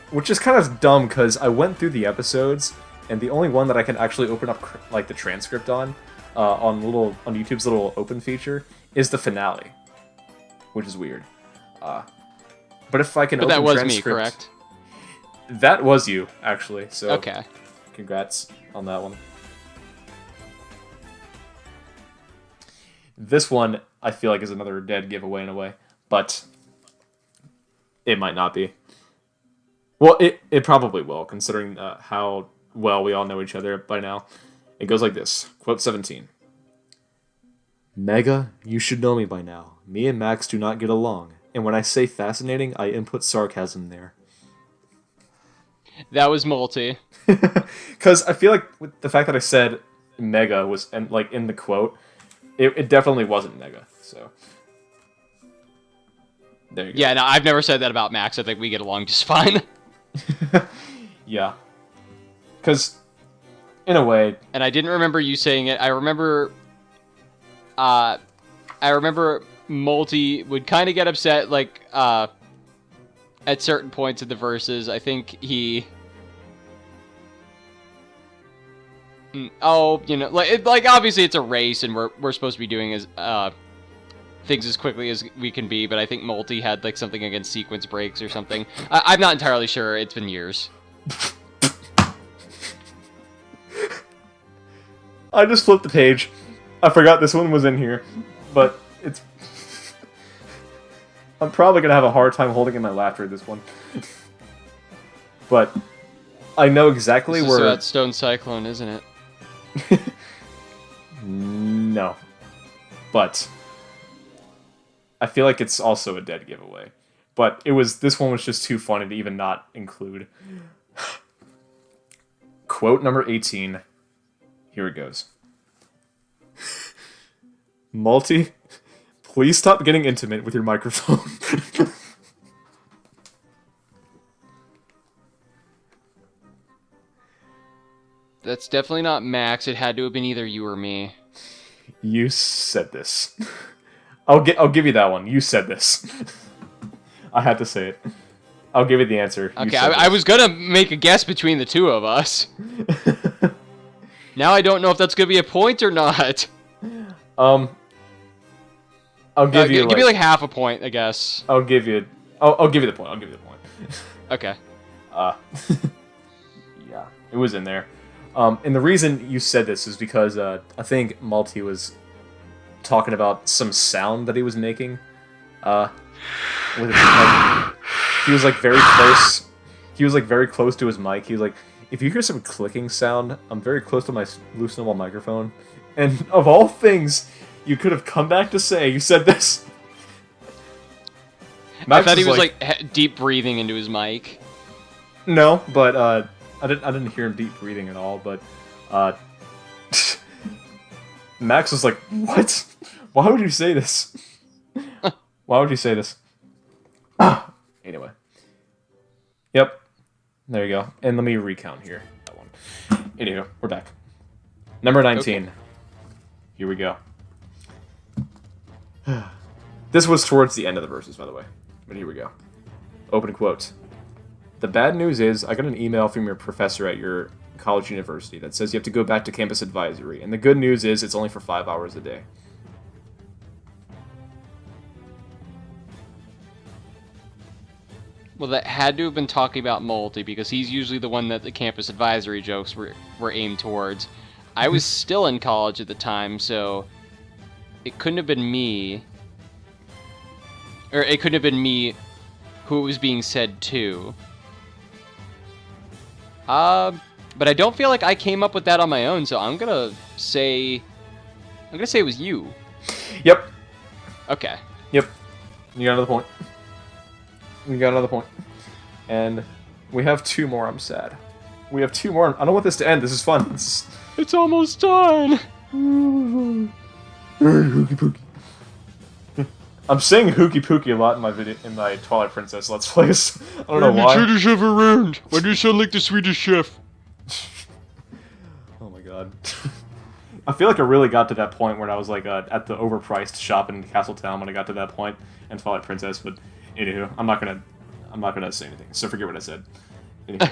which is kind of dumb because I went through the episodes, and the only one that I can actually open up like the transcript on YouTube's little open feature is the finale, which is weird. But if I can But open that was transcript, me, correct? That was you, actually. So Okay. congrats on that one. This one, I feel like, is another dead giveaway in a way, but it might not be. Well, it probably will, considering how well we all know each other by now. It goes like this. Quote 17. Mega, you should know me by now. Me and Max do not get along. And when I say fascinating, I input sarcasm there. That was multi. Because I feel like with the fact that I said Mega was in the quote, it definitely wasn't Mega. So there you go. Yeah, no, I've never said that about Max. I think we get along just fine. Yeah. Because in a way, And I didn't remember you saying it. I remember Multi would kind of get upset, like, at certain points in the verses. I think he... Oh, you know, like obviously it's a race, and we're supposed to be doing things as quickly as we can be, but I think Multi had, like, something against sequence breaks or something. I'm not entirely sure. It's been years. I just flipped the page. I forgot this one was in here, but it's... I'm probably going to have a hard time holding in my laughter at this one. But I know exactly This where... is about Stone Cyclone, isn't it? No. But I feel like it's also a dead giveaway. But this one was just too funny to even not include. Quote number 18. Here it goes. Multi, please stop getting intimate with your microphone. That's definitely not Max. It had to have been either you or me. You said this. I'll give you that one. You said this. I had to say it. I'll give you the answer. Okay, I was gonna make a guess between the two of us. Now I don't know if that's gonna be a point or not. I'll give you. Give me like half a point, I guess. I'll give you the point. I'll give you the point. Okay. Yeah, it was in there. And the reason you said this is because I think Multi was talking about some sound that he was making. With he was like very close. He was like very close to his mic. He was like, if you hear some clicking sound, I'm very close to my loosenable microphone. And of all things, you could have come back to say you said this. I thought he was like deep breathing into his mic. No, but I didn't hear him deep breathing at all. But Max was like, "What? Why would you say this? Why would you say this?" Anyway. Yep. There you go. And let me recount here. That one. Anywho, we're back. Number 19. Okay. Here we go. This was towards the end of the verses, by the way. But here we go. Open quote. The bad news is, I got an email from your professor at your college university that says you have to go back to campus advisory. And the good news is, it's only for 5 hours a day. Well, that had to have been talking about Multi, because he's usually the one that the campus advisory jokes were aimed towards. I was still in college at the time, so it couldn't have been me. Or it couldn't have been me who it was being said to. But I don't feel like I came up with that on my own, so I'm gonna say it was you. Yep. Okay. Yep. You got another point. We got another point. And we have 2 more. I'm sad. We have 2 more. I don't want this to end. This is fun. It's almost done. Hooky Pooky. I'm saying Hooky Pooky a lot in my Twilight Princess Let's Plays. I don't know why. Swedish chef around. Why do you sound like the Swedish chef? Oh my god. I feel like I really got to that point when I was like at the overpriced shop in Castletown when I got to that point in Twilight Princess, but anywho, I'm not gonna say anything, so forget what I said. Anywho.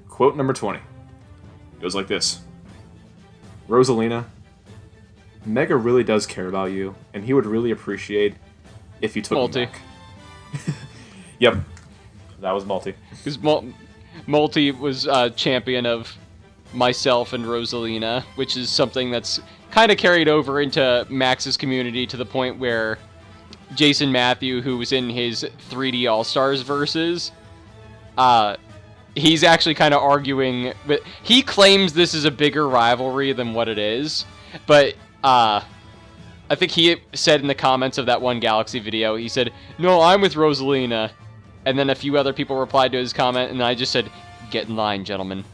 Quote number 20. Goes like this. Rosalina, Mega really does care about you, and he would really appreciate if you took Multi. him back. Yep, that was Multi. Because Multi was champion of myself and Rosalina, which is something that's kind of carried over into Max's community to the point where Jason Matthew, who was in his 3D All-Stars versus, he's actually kind of arguing, but he claims this is a bigger rivalry than what it is, but I think he said in the comments of that one Galaxy video, he said, "No, I'm with Rosalina," and then a few other people replied to his comment, and I just said, "Get in line, gentlemen."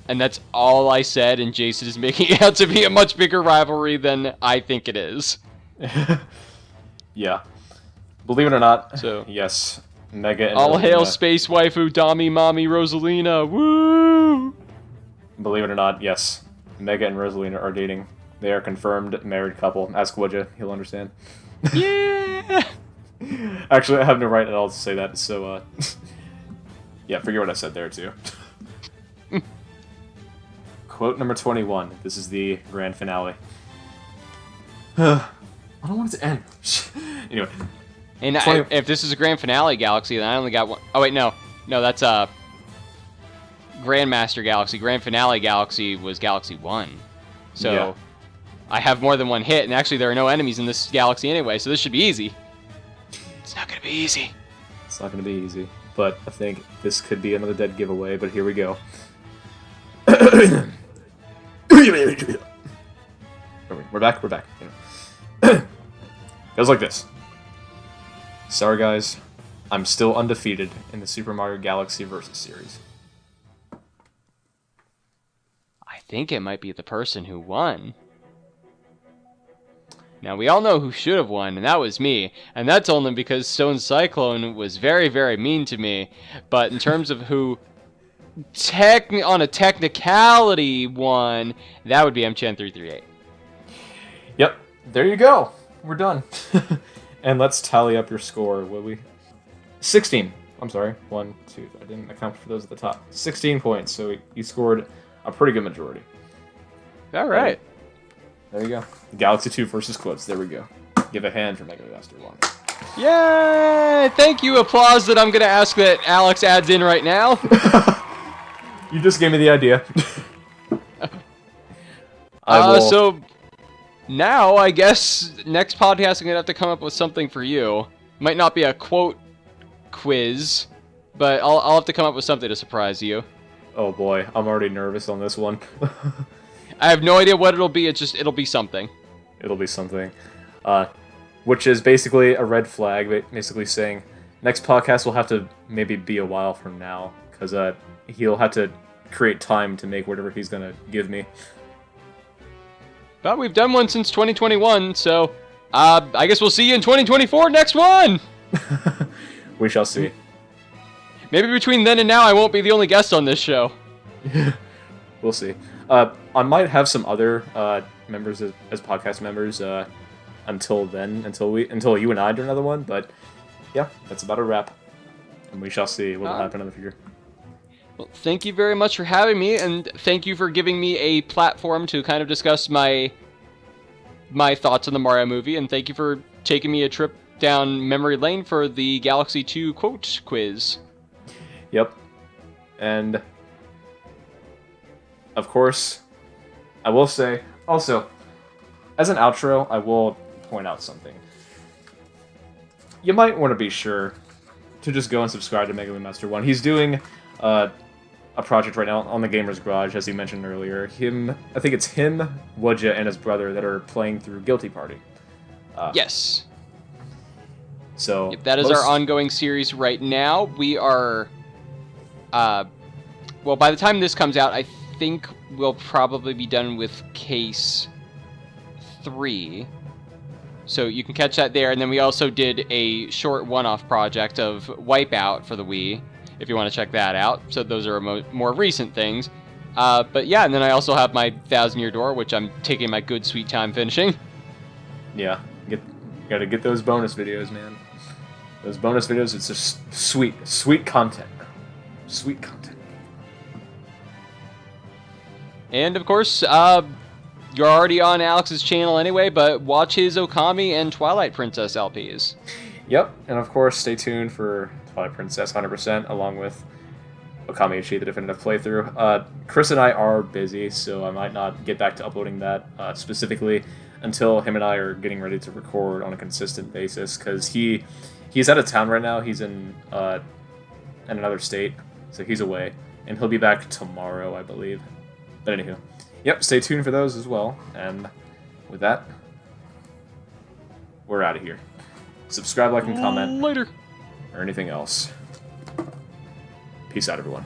And that's all I said, and Jason is making it out to be a much bigger rivalry than I think it is. Yeah. Believe it or not, So, yes, Mega and all Rosalina, hail space waifu Dami Mommy Rosalina, woo! believe it or not, yes, Mega and Rosalina are dating. They are confirmed married couple. Ask Woodja, he'll understand. Yeah! Actually, I have no right at all to say that, so, yeah, forget what I said there, too. Quote number 21. This is the grand finale. I don't want it to end. Anyway. And if this is a grand finale Galaxy, then I only got one. Oh, wait, no. No, that's Grandmaster Galaxy. Grand finale Galaxy was Galaxy 1. So, yeah. I have more than one hit, and actually there are no enemies in this galaxy anyway, so this should be easy. It's not going to be easy. It's not going to be easy, but I think this could be another dead giveaway, but here we go. We're back. It goes like this. Sorry guys, I'm still undefeated in the Super Mario Galaxy Versus series. I think it might be the person who won. Now, we all know who should have won, and that was me. And that's only because Stone Cyclone was very, very mean to me. But in terms of who on a technicality won, that would be MChan338. Yep, there you go. We're done. And let's tally up your score, will we? 16. I'm sorry. 1, 2. I didn't account for those at the top. 16 points, so you scored a pretty good majority. All right. There you go. Galaxy 2 versus Quotes. There we go. Give a hand for Megawiimaster1. Yay! Thank you, applause that I'm going to ask that Alex adds in right now. You just gave me the idea. So now I guess next podcast I'm going to have to come up with something for you. Might not be a quote quiz, but I'll have to come up with something to surprise you. Oh boy, I'm already nervous on this one. I have no idea what it'll be. It'll be something. It'll be something. Which is basically a red flag, basically saying next podcast will have to maybe be a while from now, because he'll have to create time to make whatever he's going to give me. But we've done one since 2021, so I guess we'll see you in 2024 next one! We shall see. Maybe between then and now I won't be the only guest on this show. We'll see. I might have some other members as podcast members until then, until you and I do another one. But yeah, that's about a wrap, and we shall see what will happen in the future. Well, thank you very much for having me, and thank you for giving me a platform to kind of discuss my thoughts on the Mario movie, and thank you for taking me a trip down memory lane for the Galaxy 2 quote quiz. Yep, and of course, I will say, also, as an outro, I will point out something. You might want to be sure to just go and subscribe to Megawiimaster1. He's doing a project right now on the Gamer's Garage, as he mentioned earlier. I think it's him, Woodja, and his brother that are playing through Guilty Party. Yes. So yep, that is our ongoing series right now. We are, well, by the time this comes out, I think we'll probably be done with Case 3. So you can catch that there. And then we also did a short one-off project of Wipeout for the Wii, if you want to check that out. So those are more recent things. But yeah, and then I also have my 1,000-Year Door, which I'm taking my good sweet time finishing. Yeah, gotta get those bonus videos, man. Those bonus videos, it's just sweet content. Sweet content. And of course, you're already on Alex's channel anyway, but watch his Okami and Twilight Princess LPs. Yep, and of course, stay tuned for Twilight Princess 100%, along with Okamichi, the definitive playthrough. Chris and I are busy, so I might not get back to uploading that specifically until him and I are getting ready to record on a consistent basis, because he's out of town right now. He's in another state, so he's away, and he'll be back tomorrow, I believe. But anywho, yep, stay tuned for those as well, and with that, we're out of here. Subscribe, like, and comment. Later. Or anything else. Peace out, everyone.